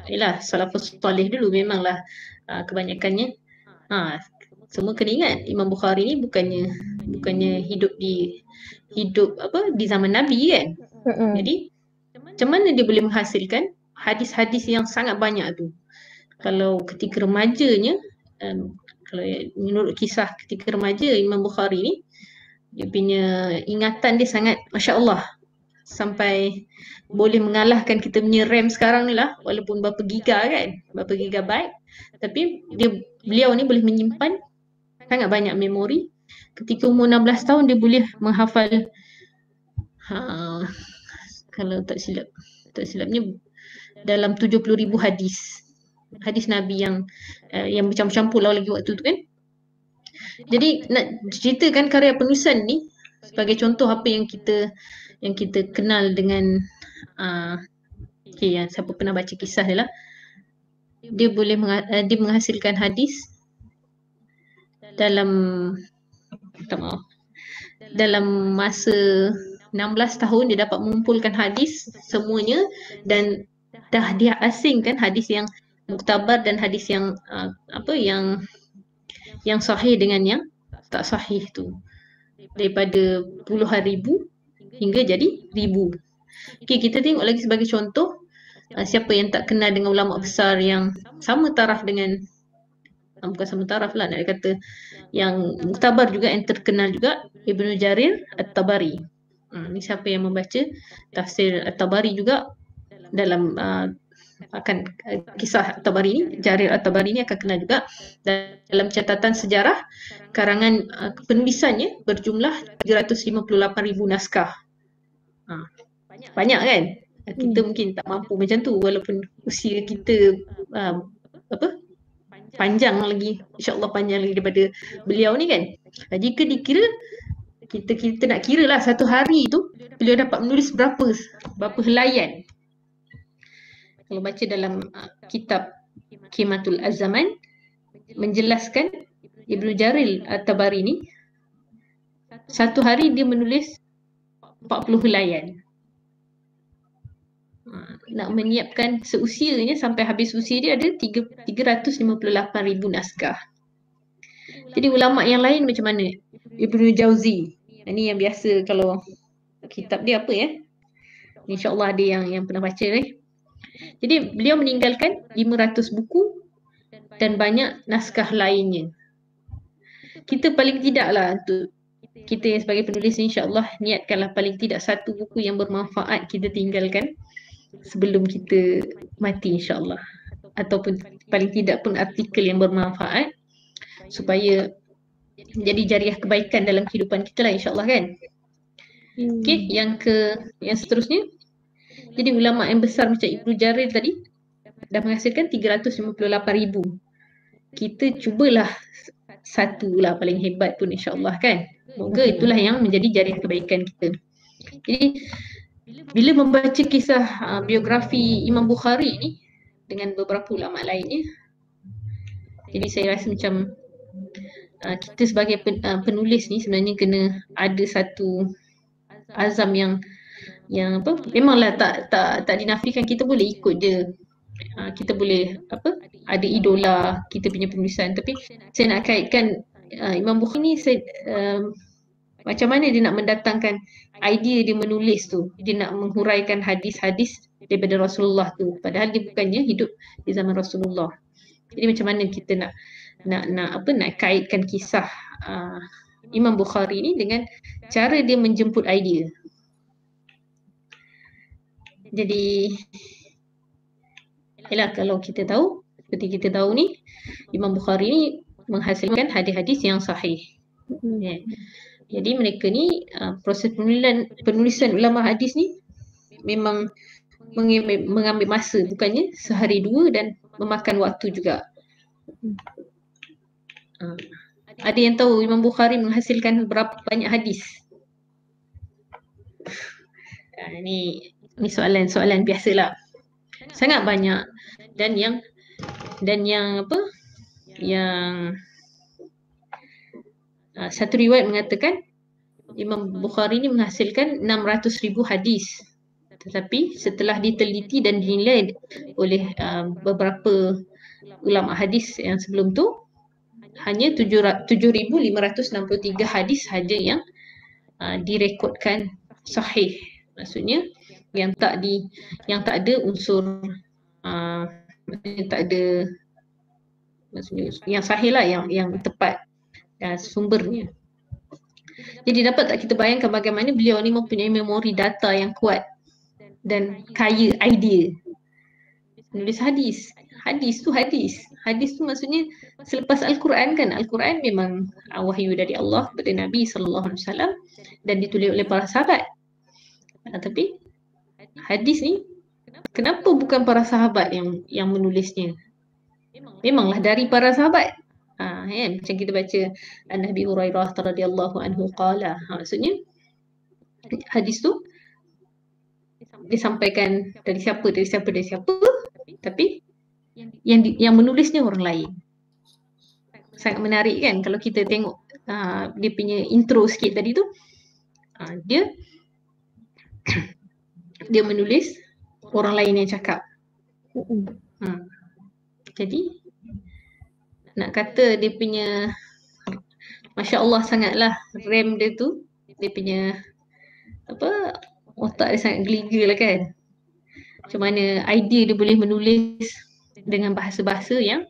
Yalah, salafus salih dulu memanglah kebanyakannya semua kena ingat Imam Bukhari ni bukannya hidup di zaman Nabi kan. Jadi macam mana dia boleh menghasilkan hadis-hadis yang sangat banyak tu? Kalau ketika remajanya, kalau menurut kisah ketika remaja Imam Bukhari ni, dia punya ingatan dia sangat masya-Allah, sampai boleh mengalahkan kita punya RAM sekarang ni lah, walaupun berapa giga kan, berapa gigabyte, tapi beliau ni boleh menyimpan sangat banyak memori. Ketika umur 16 tahun dia boleh menghafal kalau tak silapnya dalam 70,000 hadis Nabi yang bercampur-campur lah lagi waktu tu kan. Jadi nak ceritakan karya penulisan ni sebagai contoh apa yang kita kenal dengan yang siapa pernah baca kisah dia lah, dia boleh dia menghasilkan hadis dalam masa 16 tahun dia dapat mengumpulkan hadis semuanya, dan dah dia asingkan hadis yang muktabar dan hadis yang yang sahih dengan yang tak sahih tu, daripada puluhan ribu hingga jadi ribu. Okay, kita tengok lagi sebagai contoh siapa yang tak kenal dengan ulama besar yang sama taraf dengan, bukan sama taraf lah nak kata, yang muktabar juga, yang terkenal juga, Ibnu Jarir At-Tabari. Ni siapa yang membaca tafsir At-Tabari juga dalam akan kisah At-Tabari ni, Jarir At-Tabari ni akan kenal juga dalam catatan sejarah karangan penulisannya berjumlah 358,000 naskah. Banyak kan? Kita mungkin tak mampu macam tu walaupun usia kita panjang lagi, insya-Allah panjang lagi daripada beliau ni kan. Jika dikira, kita nak kira lah satu hari tu beliau dapat menulis berapa helaian. Kalau baca dalam kitab Qimatul Az-Zaman menjelaskan Ibnu Jarir At-Tabari ni satu hari dia menulis 40 helaian. Nak menyiapkan seusianya sampai habis usia dia ada 358,000 naskah. Jadi ulama yang lain macam mana? Ibnu Jauzi. Ini yang biasa kalau kitab dia apa ya? InsyaAllah ada yang pernah baca ni. Jadi beliau meninggalkan 500 buku dan banyak naskah lainnya. Kita paling tidaklah untuk kita yang sebagai penulis insya-Allah niatkanlah paling tidak satu buku yang bermanfaat kita tinggalkan sebelum kita mati insya-Allah, ataupun paling tidak pun artikel yang bermanfaat supaya jadi jariah kebaikan dalam kehidupan kita lah insya-Allah kan. Okey, yang seterusnya, jadi ulama yang besar macam Ibnu Jarir tadi dah menghasilkan 358,000. kita cubalah satulah paling hebat pun insya-Allah kan. Moga itulah yang menjadi jariah kebaikan kita. Jadi bila membaca kisah biografi Imam Bukhari ni dengan beberapa ulama lainnya, jadi saya rasa macam kita sebagai penulis ni sebenarnya kena ada satu azam yang apa, memanglah tak dinafikan kita boleh ikut je. Kita boleh ada idola kita punya penulisan, tapi saya nak kaitkan Imam Bukhari ni macam mana dia nak mendatangkan idea dia menulis tu, dia nak menghuraikan hadis-hadis daripada Rasulullah tu, padahal dia bukannya hidup di zaman Rasulullah. Jadi macam mana kita nak kaitkan kisah Imam Bukhari ni dengan cara dia menjemput idea. Jadi yalah, kalau kita tahu, seperti kita tahu ni, Imam Bukhari ni menghasilkan hadis-hadis yang sahih. Jadi mereka ni proses penulisan ulama hadis ni memang mengambil masa, bukannya sehari dua, dan memakan waktu juga. Ada yang tahu Imam Bukhari menghasilkan berapa banyak hadis? Ni soalan biasalah. Sangat banyak. Dan yang satu riwayat mengatakan Imam Bukhari ni menghasilkan 600,000 hadis. Tetapi setelah diteliti dan dinilai oleh beberapa ulama hadis yang sebelum tu, hanya 7,563 hadis sahaja yang direkodkan sahih. Maksudnya yang tak ada unsur tak ada, maksudnya yang sahih lah, yang tepat sumbernya. Jadi dapat tak kita bayangkan bagaimana beliau ni mempunyai memori data yang kuat dan kaya idea menulis hadis. Hadis tu maksudnya selepas Al-Quran kan. Al-Quran memang wahyu dari Allah kepada Nabi SAW dan ditulis oleh para sahabat. Tapi hadis ni kenapa bukan para sahabat yang menulisnya? Memanglah dari para sahabat. Macam kita baca An-Nabi Hurairah radhiyallahu anhu qala. Maksudnya hadis tu disampaikan dari siapa, tapi yang menulisnya orang lain. Sangat menarik kan kalau kita tengok dia punya intro sikit tadi tu. Dia menulis, orang lain yang cakap. Jadi nak kata dia punya Masya Allah sangatlah RAM dia tu, dia punya otak dia sangat geliga lah kan. Macam mana idea dia boleh menulis dengan bahasa-bahasa yang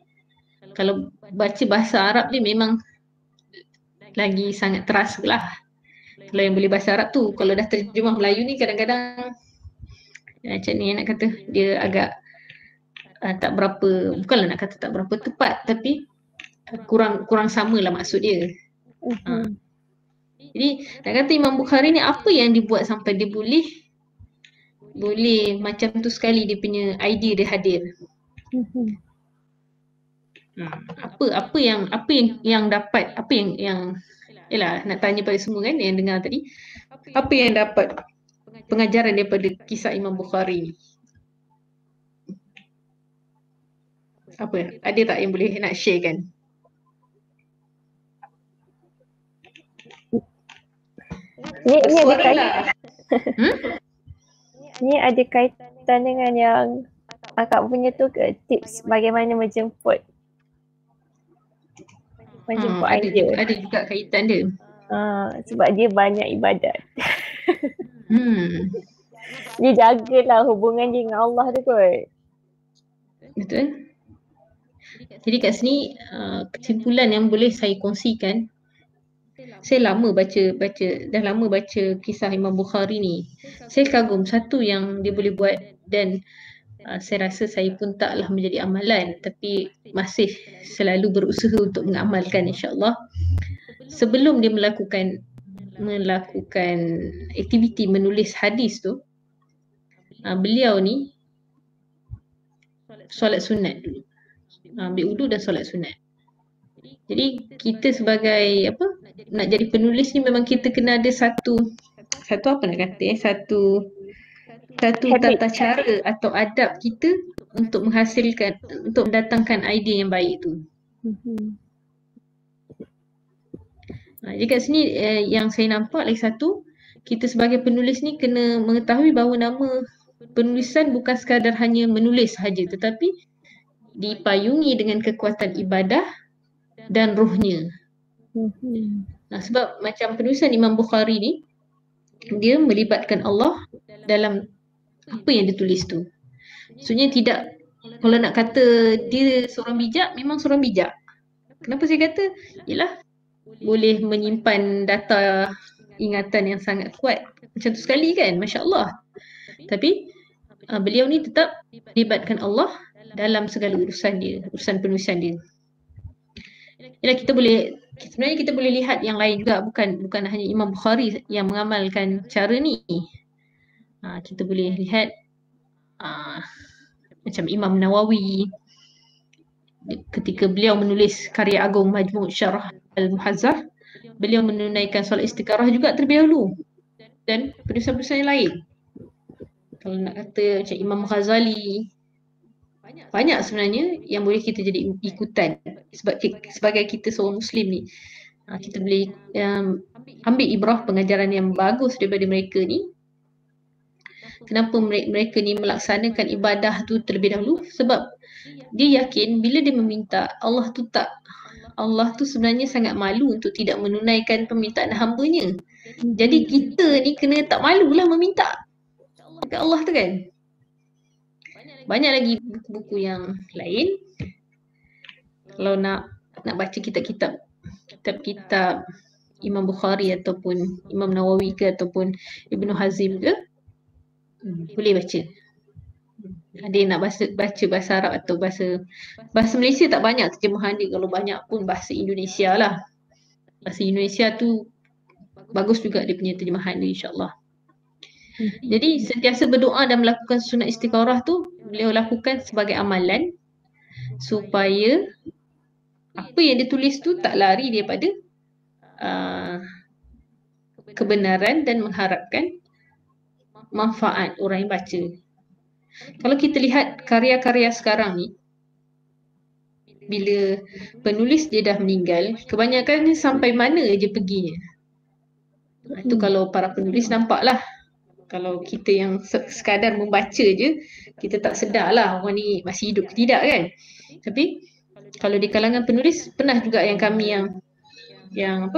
kalau baca bahasa Arab ni memang lagi sangat terasa lah. Kalau yang boleh bahasa Arab tu, kalau dah terjemah Melayu ni kadang-kadang macam ni nak kata dia agak tak berapa, bukanlah nak kata tak berapa tepat, tapi kurang samalah maksud dia. Jadi nak kata Imam Bukhari ni apa yang dibuat sampai dia boleh macam tu sekali dia punya idea dia hadir. Apa yang dapat, yalah nak tanya pada semua kan yang dengar tadi, apa yang dapat pengajaran daripada kisah Imam Bukhari ni? Apa? Ada tak yang boleh nak share kan? Ni ada kaitan dengan yang akak punya tu ke, tips bagaimana menjemput idea. Ada juga kaitan dia. Sebab dia banyak ibadat. Dia jagalah hubungan dia dengan Allah tu kot. Betul. Jadi kat sini kesimpulan yang boleh saya kongsikan, saya dah lama baca kisah Imam Bukhari ni. Saya kagum satu yang dia boleh buat, dan saya rasa saya pun taklah menjadi amalan, tapi masih selalu berusaha untuk mengamalkan insya-Allah. Sebelum dia melakukan aktiviti menulis hadis tu, beliau ni solat sunat dulu. Ambil wudu dan solat sunat. Jadi kita sebagai apa, nak jadi penulis ni memang kita kena ada satu apa nak kata satu Habit. tata cara atau adab kita untuk menghasilkan, untuk mendatangkan idea yang baik tu. Jadi kat sini yang saya nampak lagi satu, kita sebagai penulis ni kena mengetahui bahawa nama penulisan bukan sekadar hanya menulis sahaja, tetapi dipayungi dengan kekuatan ibadah dan ruhnya. Sebab macam penulisan Imam Bukhari ni, dia melibatkan Allah dalam apa yang ditulis tu. Maksudnya tidak, kalau nak kata dia seorang bijak, memang seorang bijak. Kenapa saya kata? Ialah boleh menyimpan data ingatan yang sangat kuat. Macam tu sekali kan, Masya Allah. Tapi beliau ni tetap melibatkan Allah dalam segala urusan dia, urusan penulisan dia. Yalah, sebenarnya kita boleh lihat yang lain juga, bukan hanya Imam Bukhari yang mengamalkan cara ni. Kita boleh lihat macam Imam Nawawi ketika beliau menulis karya agung Majmu' Syarah Al-Muhazzar, beliau menunaikan solat istikharah juga terlebih dahulu, dan penulisan-penulisan yang lain. Kalau nak kata macam Imam Ghazali, banyak sebenarnya yang boleh kita jadi ikutan sebagai kita seorang Muslim ni. Kita boleh ambil ibrah pengajaran yang bagus daripada mereka ni. Kenapa mereka ni melaksanakan ibadah tu terlebih dahulu? Sebab dia yakin bila dia meminta, Allah tu sebenarnya sangat malu untuk tidak menunaikan permintaan hamba-Nya. Jadi kita ni kena tak malulah meminta dekat Allah tu kan. Banyak lagi buku-buku yang lain. Kalau nak baca kitab-kitab Imam Bukhari ataupun Imam Nawawi ke ataupun Ibnu Hazim ke, boleh baca. Ada yang nak baca bahasa Arab atau bahasa Malaysia, tak banyak terjemahan dia. Kalau banyak pun bahasa Indonesia lah. Bahasa Indonesia tu bagus juga dia punya terjemahan dia, insyaAllah. Jadi sentiasa berdoa dan melakukan sunat istikharah tu beliau lakukan sebagai amalan supaya apa yang ditulis tu tak lari daripada kebenaran dan mengharapkan manfaat orang yang baca. Kalau kita lihat karya-karya sekarang ni, bila penulis dia dah meninggal, kebanyakan sampai mana je perginya. Itu kalau para penulis nampaklah. Kalau kita yang sekadar membaca je, kita tak sedar lah orang ni masih hidup ke tidak kan. Tapi kalau di kalangan penulis, pernah juga yang kami yang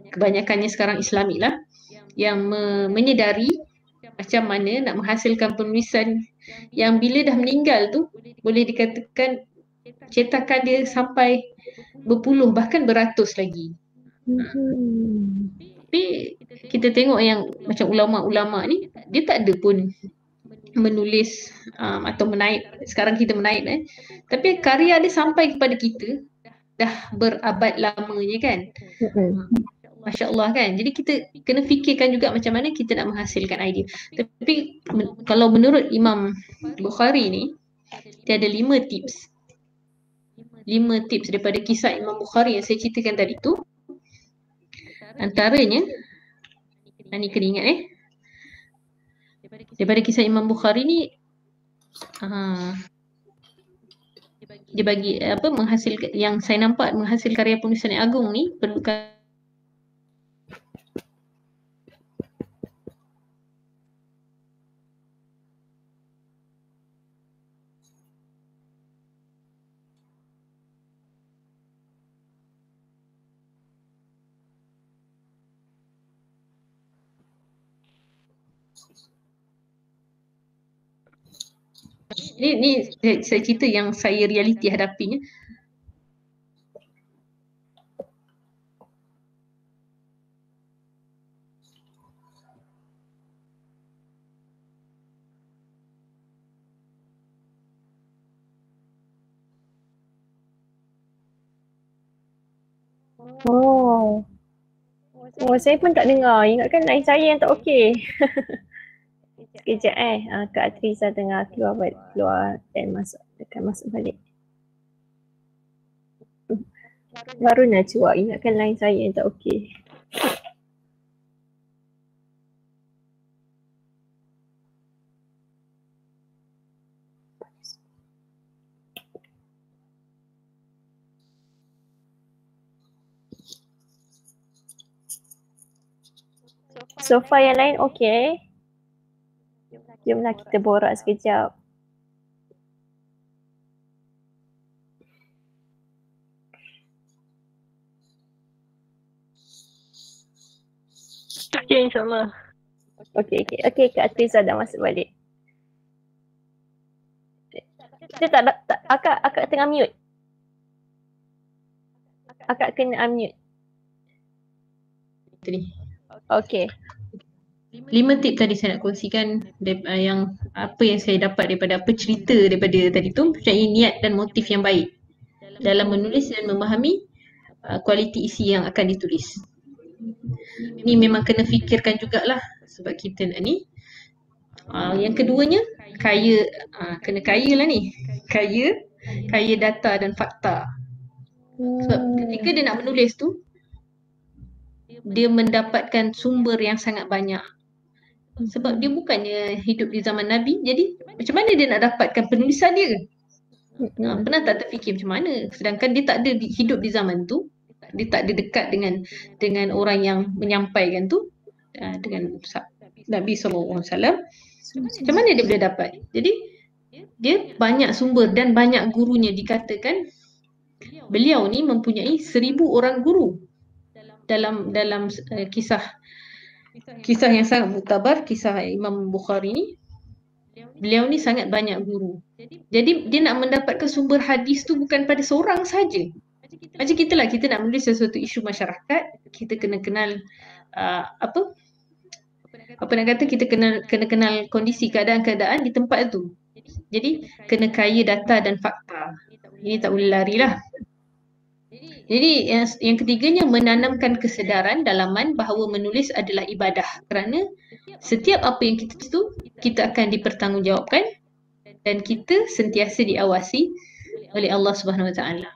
kebanyakannya sekarang Islamik lah, yang menyedari macam mana nak menghasilkan penulisan yang bila dah meninggal tu boleh dikatakan cetakan dia sampai berpuluh bahkan beratus lagi. Tapi kita tengok yang macam ulama-ulama ni, dia tak ada pun menulis atau menaip. Sekarang kita menaip tapi karya dia sampai kepada kita dah berabad lamanya kan. Masya Allah kan. Jadi kita kena fikirkan juga macam mana kita nak menghasilkan idea. Tapi kalau menurut Imam Bukhari ni, dia ada 5 tips. 5 tips daripada kisah Imam Bukhari yang saya ceritakan tadi tu. Antaranya, ni kena ingat daripada kisah Imam Bukhari ni, dia bagi menghasilkan, yang saya nampak menghasilkan karya penulisan yang agung ni perlukan ni saya cerita yang saya realiti hadapinya. Saya pun tak dengar. Ingatkan line saya yang tak okey. Sekejap Kak Atriza tengah keluar dan masuk balik. Baru Najwa, ingatkan line saya yang tak okey. So far yang lain okey. Jomlah kita borak sekejap. Okay, insyaAllah. Okey, Kak Atriza dah masuk balik. Kita tak akak tengah mute. Akak kena unmute. Tadi. Okey. 5 tip tadi saya nak kongsikan yang apa yang saya dapat daripada apa cerita daripada tadi tu, mempunyai niat dan motif yang baik dalam menulis dan memahami kualiti isi yang akan ditulis. Ni memang kena fikirkan jugalah sebab kita nak ni. Yang keduanya, kena kaya lah ni. Kaya data dan fakta. Sebab ketika dia nak menulis tu, dia mendapatkan sumber yang sangat banyak. Sebab dia bukannya hidup di zaman Nabi, jadi macam mana dia nak dapatkan penulisan dia? Pernah tak terfikir macam mana? Sedangkan dia tak ada hidup di zaman tu, dia tak ada dekat dengan orang yang menyampaikan tu, dengan Nabi SAW. Macam mana dia boleh dapat? Jadi dia banyak sumber dan banyak gurunya. Dikatakan beliau ni mempunyai 1000 orang guru dalam kisah yang sangat muktabar, kisah Imam Bukhari ni. Beliau ni sangat banyak guru. Jadi dia nak mendapatkan sumber hadis tu bukan pada seorang saja. Macam kita lah, kita nak menulis sesuatu isu masyarakat, kita kena kenal kita kena kenal kondisi keadaan-keadaan di tempat tu. Jadi kena kaya data dan fakta. Ini tak boleh lari lah. Jadi yang ketiganya, menanamkan kesedaran dalaman bahawa menulis adalah ibadah, kerana setiap apa yang kita tulis tu kita akan dipertanggungjawabkan dan kita sentiasa diawasi oleh Allah Subhanahu Wa Taala.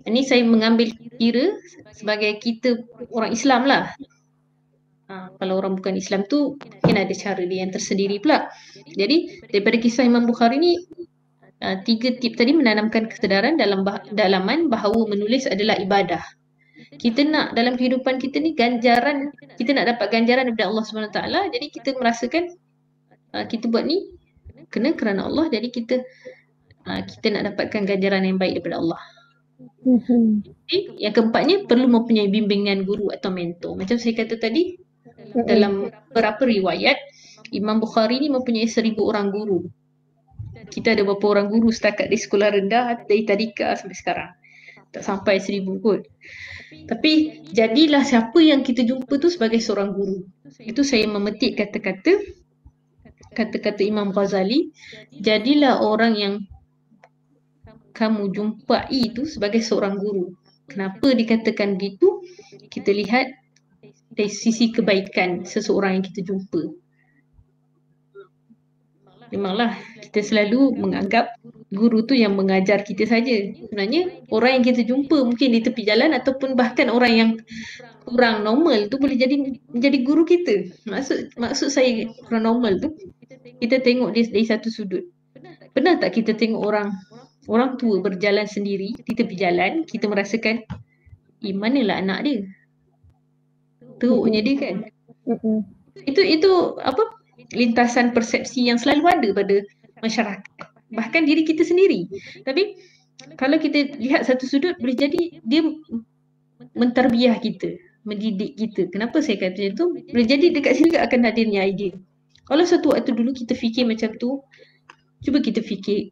Ini saya mengambil kira sebagai kita orang Islam lah. Kalau orang bukan Islam tu mungkin ada cara dia yang tersendiri pula. Jadi daripada kisah Imam Bukhari ni, 3 tip tadi menanamkan kesedaran dalaman bahawa menulis adalah ibadah. Kita nak dalam kehidupan kita ni ganjaran, kita nak dapat ganjaran daripada Allah SWT. Jadi kita merasakan kita buat ni kena kerana Allah. Jadi kita nak dapatkan ganjaran yang baik daripada Allah. Jadi yang keempatnya, perlu mempunyai bimbingan guru atau mentor. Macam saya kata tadi, dalam beberapa riwayat Imam Bukhari ni mempunyai 1000 orang guru. Kita ada berapa orang guru setakat di sekolah rendah, dari tadika sampai sekarang. Tak sampai 1000 kot. Tapi jadilah siapa yang kita jumpa tu sebagai seorang guru. Itu saya memetik kata-kata Imam Ghazali. Jadilah orang yang kamu jumpai itu sebagai seorang guru. Kenapa dikatakan gitu? Kita lihat dari sisi kebaikan seseorang yang kita jumpa. Memanglah kita selalu menganggap guru tu yang mengajar kita saja. Sebenarnya orang yang kita jumpa mungkin di tepi jalan ataupun bahkan orang yang kurang normal tu boleh menjadi guru kita. Maksud saya kurang normal tu, kita tengok dia dari satu sudut. Pernah tak kita tengok orang tua berjalan sendiri di tepi jalan, kita merasakan, manalah anak dia? Teruknya dia kan? Itu lintasan persepsi yang selalu ada pada masyarakat, bahkan diri kita sendiri. Tapi kalau kita lihat satu sudut, boleh jadi dia mentarbiah kita, mendidik kita. Kenapa saya kata itu? Boleh jadi dekat sini akan hadirnya idea. Kalau satu waktu dulu kita fikir macam tu, cuba kita fikir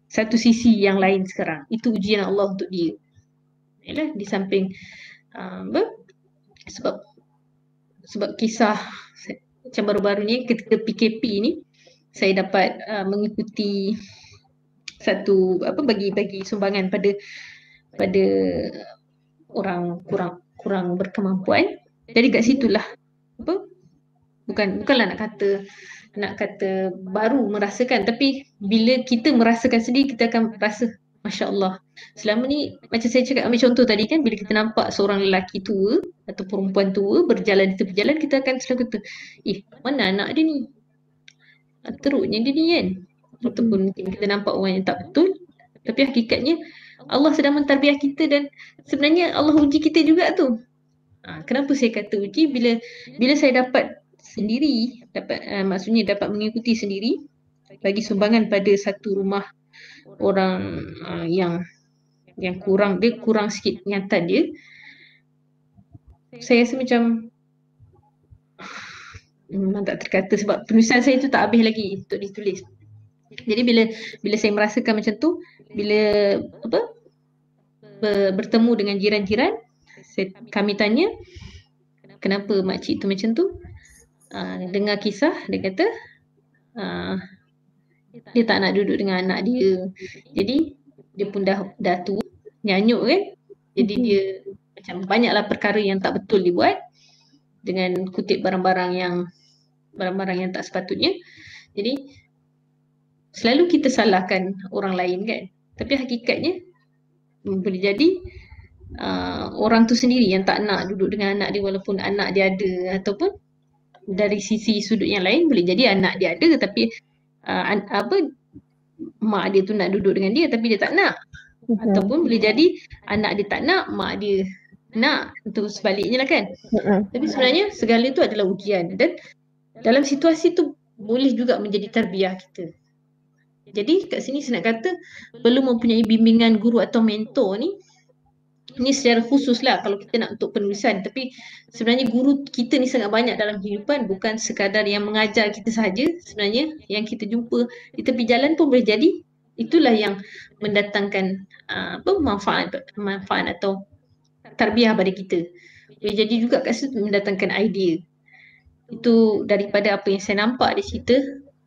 satu sisi yang lain sekarang. Itu ujian Allah untuk dia. Yalah, di samping sebab kisah macam baru-baru ni ketika PKP ni, saya dapat mengikuti satu bagi sumbangan pada orang kurang berkemampuan. Jadi kat situlah bukanlah nak kata baru merasakan, tapi bila kita merasakan sendiri, kita akan rasa Masya Allah. Selama ni macam saya cakap ambil contoh tadi kan, bila kita nampak seorang lelaki tua atau perempuan tua berjalan di tepi jalan, kita akan selalu kata, mana anak dia ni? Teruknya dia ni kan? Ataupun mungkin kita nampak orang yang tak betul, tapi hakikatnya Allah sedang mentarbiah kita dan sebenarnya Allah uji kita juga tu. Kenapa saya kata uji? Bila saya dapat sendiri, maksudnya dapat mengikuti sendiri, bagi sumbangan pada satu rumah orang yang kurang, dia kurang sikit ingatan dia, saya rasa macam memang tak terkata sebab penulisan saya tu tak habis lagi untuk ditulis. Jadi bila saya merasakan macam tu, bila bertemu dengan jiran-jiran, kami tanya kenapa makcik tu macam tu. Dengar kisah, dia kata dia tak nak duduk dengan anak dia. Jadi dia pun dah tua, nyanyuk kan. Jadi dia macam banyaklah perkara yang tak betul dibuat dengan kutip barang-barang yang tak sepatutnya. Jadi selalu kita salahkan orang lain kan. Tapi hakikatnya boleh jadi orang tu sendiri yang tak nak duduk dengan anak dia walaupun anak dia ada, ataupun dari sisi sudut yang lain boleh jadi anak dia ada tapi mak dia tu nak duduk dengan dia tapi dia tak nak. Ataupun boleh jadi anak dia tak nak, mak dia nak. Itu sebaliknya lah kan. Tapi sebenarnya segala itu adalah ujian dan dalam situasi tu boleh juga menjadi tarbiyah kita. Jadi kat sini saya nak kata perlu mempunyai bimbingan guru atau mentor ni. Ini secara khusus lah kalau kita nak untuk penulisan. Tapi sebenarnya guru kita ni sangat banyak dalam kehidupan. Bukan sekadar yang mengajar kita sahaja. Sebenarnya yang kita jumpa di tepi jalan pun boleh jadi itulah yang mendatangkan manfaat atau tarbiyah pada kita. Boleh jadi juga kat situ mendatangkan idea. Itu daripada apa yang saya nampak di cerita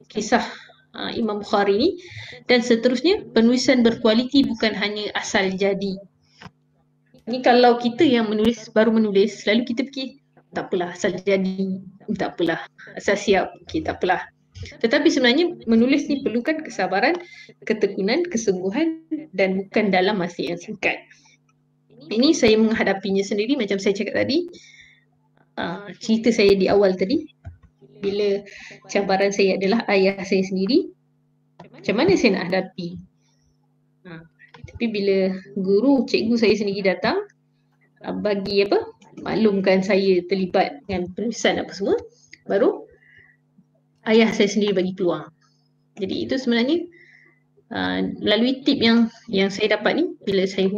kisah Imam Bukhari ni. Dan seterusnya, penulisan berkualiti bukan hanya asal jadi. Ni kalau kita yang baru menulis, selalu kita fikir tak apalah asal jadi, tak apalah asal siap, tak apalah. Tetapi sebenarnya menulis ni perlukan kesabaran, ketekunan, kesungguhan dan bukan dalam masa yang singkat. Ini saya menghadapinya sendiri macam saya cakap tadi. Cerita saya di awal tadi, bila cabaran saya adalah ayah saya sendiri, macam mana saya nak hadapi? Tapi bila cikgu saya sendiri datang, bagi maklumkan saya terlibat dengan penulisan apa semua, baru ayah saya sendiri bagi peluang. Jadi itu sebenarnya melalui tip yang saya dapat ni, bila saya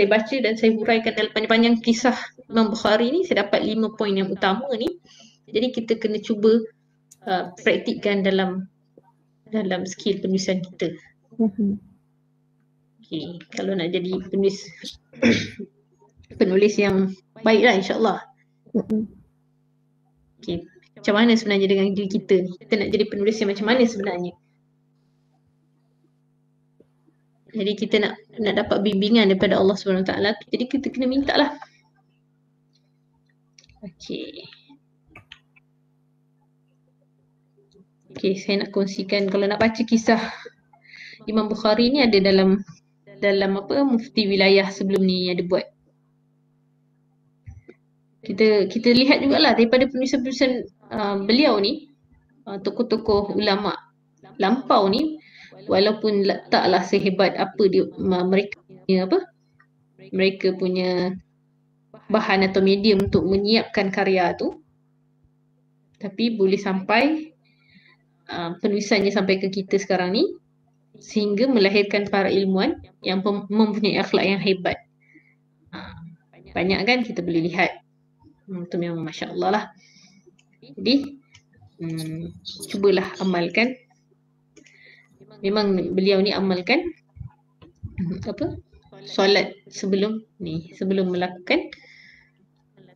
baca dan saya huraikan dalam panjang-panjang kisah Imam Bukhari ni, saya dapat 5 poin yang utama ni. Jadi kita kena cuba praktikkan dalam skill penulisan kita. Okay, kalau nak jadi penulis yang baiklah insya-Allah. Okay, macam mana sebenarnya dengan diri kita ni? Kita nak jadi penulis yang macam mana sebenarnya? Jadi kita nak dapat bimbingan daripada Allah SWT. Jadi kita kena minta lah. Okay, saya nak kongsikan kalau nak baca kisah Imam Bukhari ni ada dalam mufti wilayah sebelum ni ada buat. Kita lihat jugalah daripada penulisan-penulisan beliau ni, tokoh-tokoh ulama lampau ni, walaupun taklah sehebat apa mereka punya bahan atau medium untuk menyiapkan karya tu, tapi boleh sampai penulisannya sampai ke kita sekarang ni sehingga melahirkan para ilmuwan yang mempunyai akhlak yang hebat. Banyak kan kita boleh lihat. Itu memang Masya Allah lah. Jadi cubalah amalkan. Memang beliau ni amalkan solat sebelum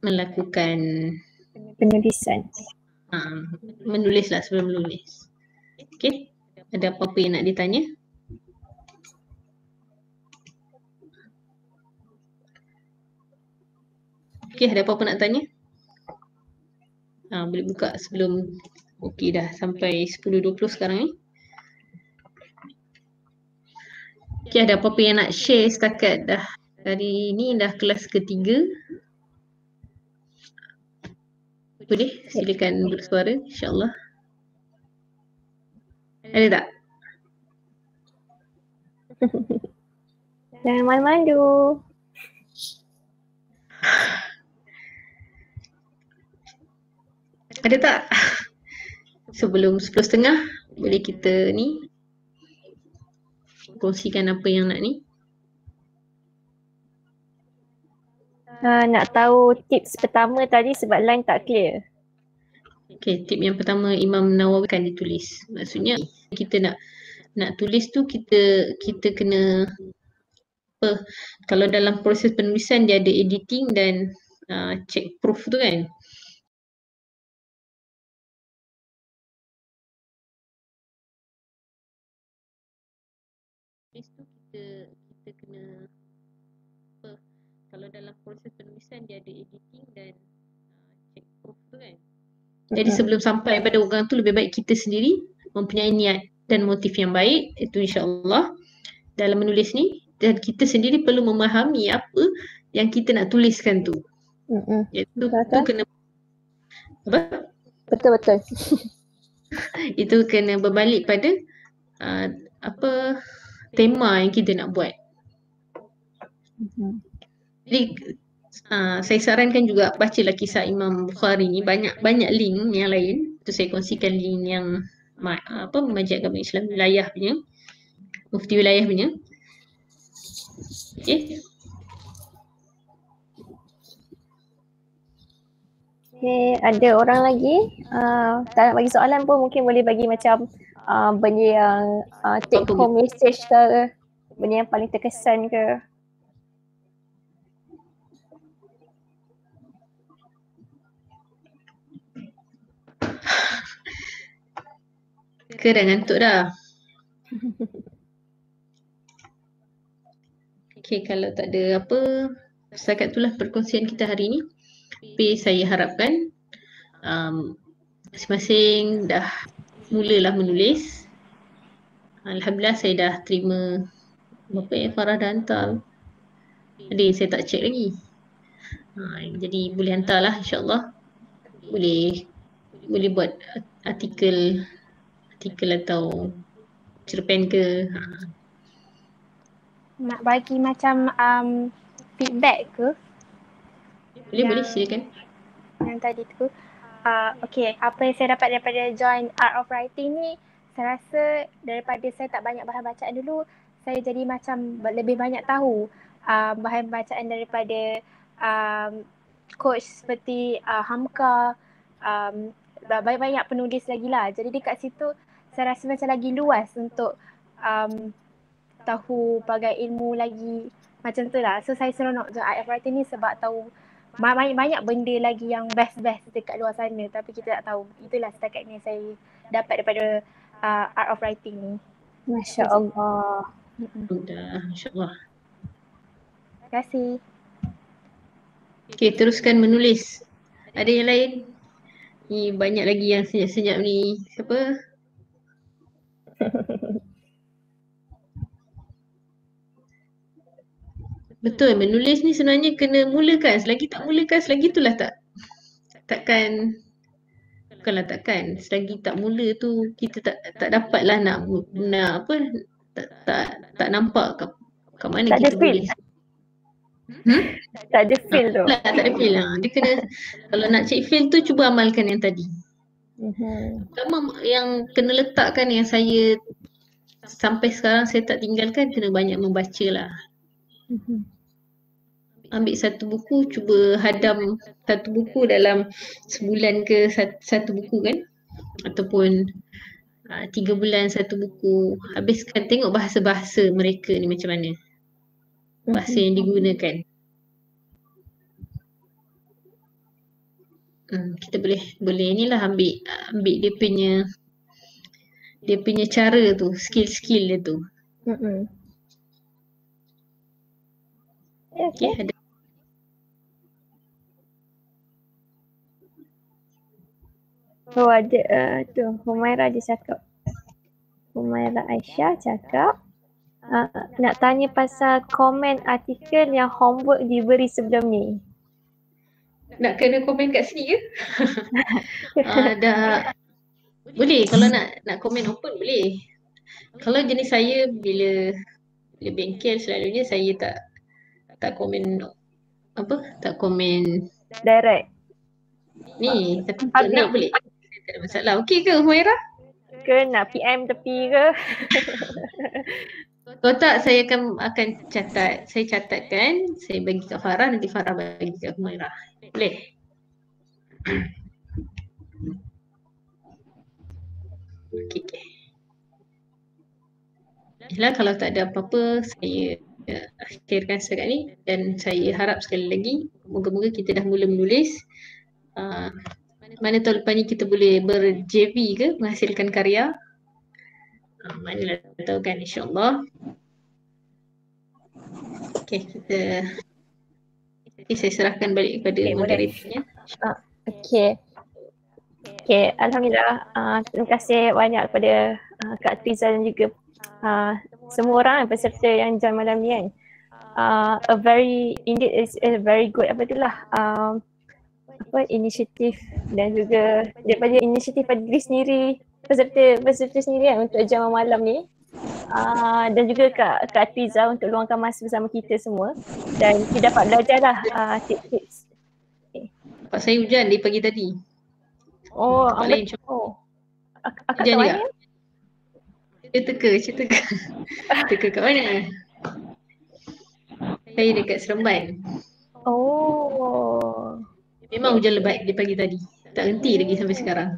melakukan penulisan. Menulislah sebelum menulis. Okey, ada apa-apa yang nak ditanya? Okey, ada apa-apa nak tanya? Boleh buka sebelum. Okey, dah sampai 10.20 sekarang ni. Okay, ada apa-apa yang nak share setakat dah hari ni dah kelas ketiga? Boleh, silakan bersuara, insyaAllah. Ada tak? Jangan malu-malu. Ada tak? Sebelum 10:30 boleh kita ni kongsikan apa yang nak ni. Nak tahu tips pertama tadi sebab line tak clear. Okay, tip yang pertama Imam Nawawi kan ditulis. Maksudnya kita nak tulis tu kita kena apa, kalau dalam proses penulisan dia ada editing dan check proof tu kan. Tulis tu kita kena apa, kalau dalam proses penulisan dia ada editing dan check proof tu kan. Jadi sebelum sampai pada orang tu lebih baik kita sendiri mempunyai niat dan motif yang baik, itu insya-Allah dalam menulis ni, dan kita sendiri perlu memahami apa yang kita nak tuliskan tu. Itu kena apa? Betul. Itu kena berbalik pada apa tema yang kita nak buat. Jadi saya sarankan juga bacalah kisah Imam Bukhari ni, banyak link yang lain. Tu saya kongsikan link yang Majlis Agama Islam wilayah punya, mufti wilayah punya. Okay. Okay, ada orang lagi tak nak bagi soalan pun mungkin boleh bagi macam benda yang take home message ke, benda yang paling terkesan ke. Dah ngantuk dah. Okay, kalau tak ada apa, setakat itulah perkongsian kita hari ni. Tapi saya harapkan masing-masing dah mulalah menulis. Alhamdulillah saya dah terima berapa yang Farah dah hantar. Ada yang saya tak check lagi. Jadi boleh hantarlah insya-Allah. Boleh buat artikel atau cerpen ke. Nak bagi macam feedback ke? Boleh silakan. Yang tadi tu. Okay, apa yang saya dapat daripada join Art of Writing ni, saya rasa daripada saya tak banyak bahan bacaan dulu, saya jadi macam lebih banyak tahu bahan bacaan daripada coach seperti Hamka, banyak-banyak penulis lagi lah. Jadi dekat situ saya rasa macam lagi luas untuk tahu pelbagai ilmu lagi macam tu lah. So saya seronok join Art of Writing ni sebab tahu banyak benda lagi yang best dekat luar sana tapi kita tak tahu. Itulah setakat ni saya dapat daripada Art of Writing ni. Masya Allah. Insya-Allah. Terima kasih. Okay, teruskan menulis. Ada yang lain? Ni banyak lagi yang senyap-senyap ni. Siapa? Betul, menulis ni sebenarnya kena mulakan. Selagi tak mulakan, selagi itulah takkan. Selagi tak mula tu kita tak dapatlah nak apa, tak nampak kat mana Tak kita ada feel. boleh. Tak ada feel tu. Tak ada feel lah. Dia kena, kalau nak cek feel tu cuba amalkan yang tadi. Yang kena letakkan yang saya sampai sekarang saya tak tinggalkan, kena banyak membaca lah. Ambil satu buku, cuba hadam satu buku dalam sebulan ke satu buku kan, ataupun 3 bulan satu buku. Habiskan, tengok bahasa-bahasa mereka ni macam mana, bahasa yang digunakan. Kita boleh inilah ambil dia punya cara tu, skill dia tu. Okay, ada. Oh ada tu Humaira dia cakap. Humaira Aisyah cakap Nak tanya pasal komen artikel yang homework diberi sebelum ni. Nak kena komen kat sini ke? Dah boleh, kalau nak komen open boleh. Kalau jenis saya bila bengkel selalunya saya tak komen tak komen Direct. ni, tapi nak Public. boleh. Tak ada masalah. Okey ke Humaira? Ke nak PM tepi ke? Kalau tak saya akan catat. Saya catatkan, saya bagi kat Farah, nanti Farah bagi kat Humaira. Boleh? Okey. Yalah, kalau tak ada apa-apa saya akhirkan setakat ni dan saya harap sekali lagi moga-moga kita dah mula menulis. Mana tahu lepas ni kita boleh ber-JV ke, menghasilkan karya. Manalah tahu kan, insyaAllah. Okay, saya serahkan balik kepada moderatornya. Okay, Alhamdulillah. Terima kasih banyak kepada Kak Triza dan juga semua orang peserta yang join malam ni kan. Indeed is a very good inisiatif dan juga daripada inisiatif pada diri sendiri, peserta sendiri kan untuk jam malam ni. Dan juga Kak Triza untuk luangkan masa bersama kita semua dan kita dapat belajar lah tips-tips. Pak saya hujan dari pagi tadi. Akak kat mana? Dia teka. Teka kat mana? Saya dekat Seremban. Memang hujan lebat di pagi tadi. Tak henti lagi sampai sekarang.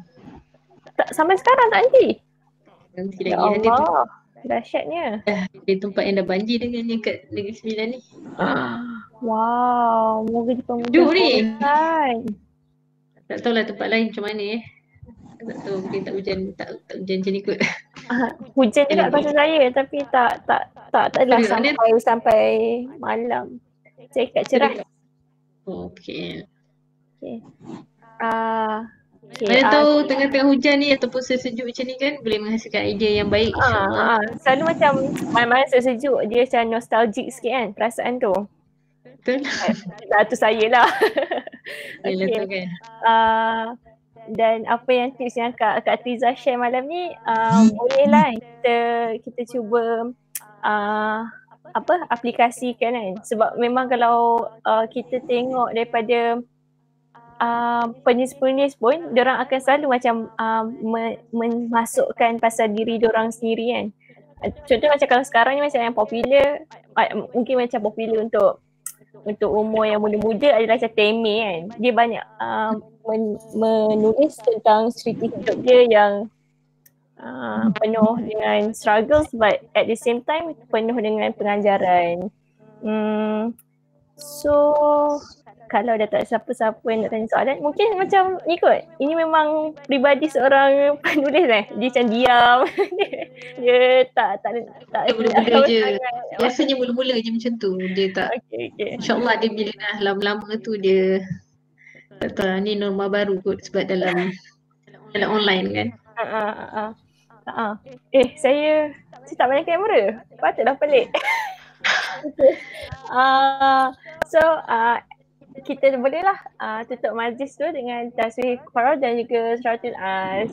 Sampai sekarang tak henti? Henti Ya lagi. Allah, dahsyatnya. Di tempat yang dah banjir dengan yang kat Negeri Sembilan ni. Wow, moga dipermudahkan. Tak tahulah tempat lain macam mana Tak tahu, mungkin tak hujan macam ni kot. Hujan juga pasal saya tapi tak adalah sampai malam. Saya kat cerah. Okey. Mana tahu tengah-tengah hujan ni ataupun sejuk macam ni kan boleh menghasilkan idea yang baik, insyaAllah. Selalu macam malam-malam sejuk dia macam nostalgic sikit kan perasaan tu. Betul. Tu saya lah. Betul kan. Dan apa yang tips yang Kak Triza share malam ni, bolehlah kita cuba aplikasikan kan. Sebab memang kalau kita tengok daripada penulis-penulis pun diorang akan selalu macam memasukkan pasal diri diorang sendiri kan. Contoh macam kalau sekarang ni macam yang popular, mungkin macam popular untuk umur yang muda-muda adalah macam Temi kan. Dia banyak menulis tentang cerita hidup dia yang penuh dengan struggles but at the same time penuh dengan pengajaran. So kalau dah tak siapa-siapa yang nak tanya soalan, mungkin macam ni kot. Ini memang pribadi seorang penulis dia macam diam. dia tak mula-mula je. Biasanya mula-mula je macam tu. Dia tak. Okay. InsyaAllah dia bila dah lama-lama tu dia tak tahu ni norma baru kot sebab dalam online kan. Saya tak banyak kamera. Patutlah pelik. Kita bolehlah tutup majlis tu dengan tasbih Qur'an dan juga suratul As.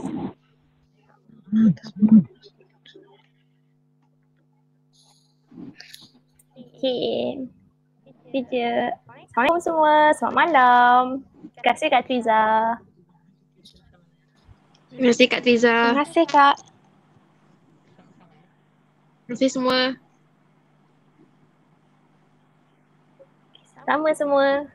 Okay. Assalamualaikum semua. Selamat malam. Terima kasih Kak Triza. Terima kasih Kak Triza. Terima kasih Kak. Terima kasih semua. Sama semua.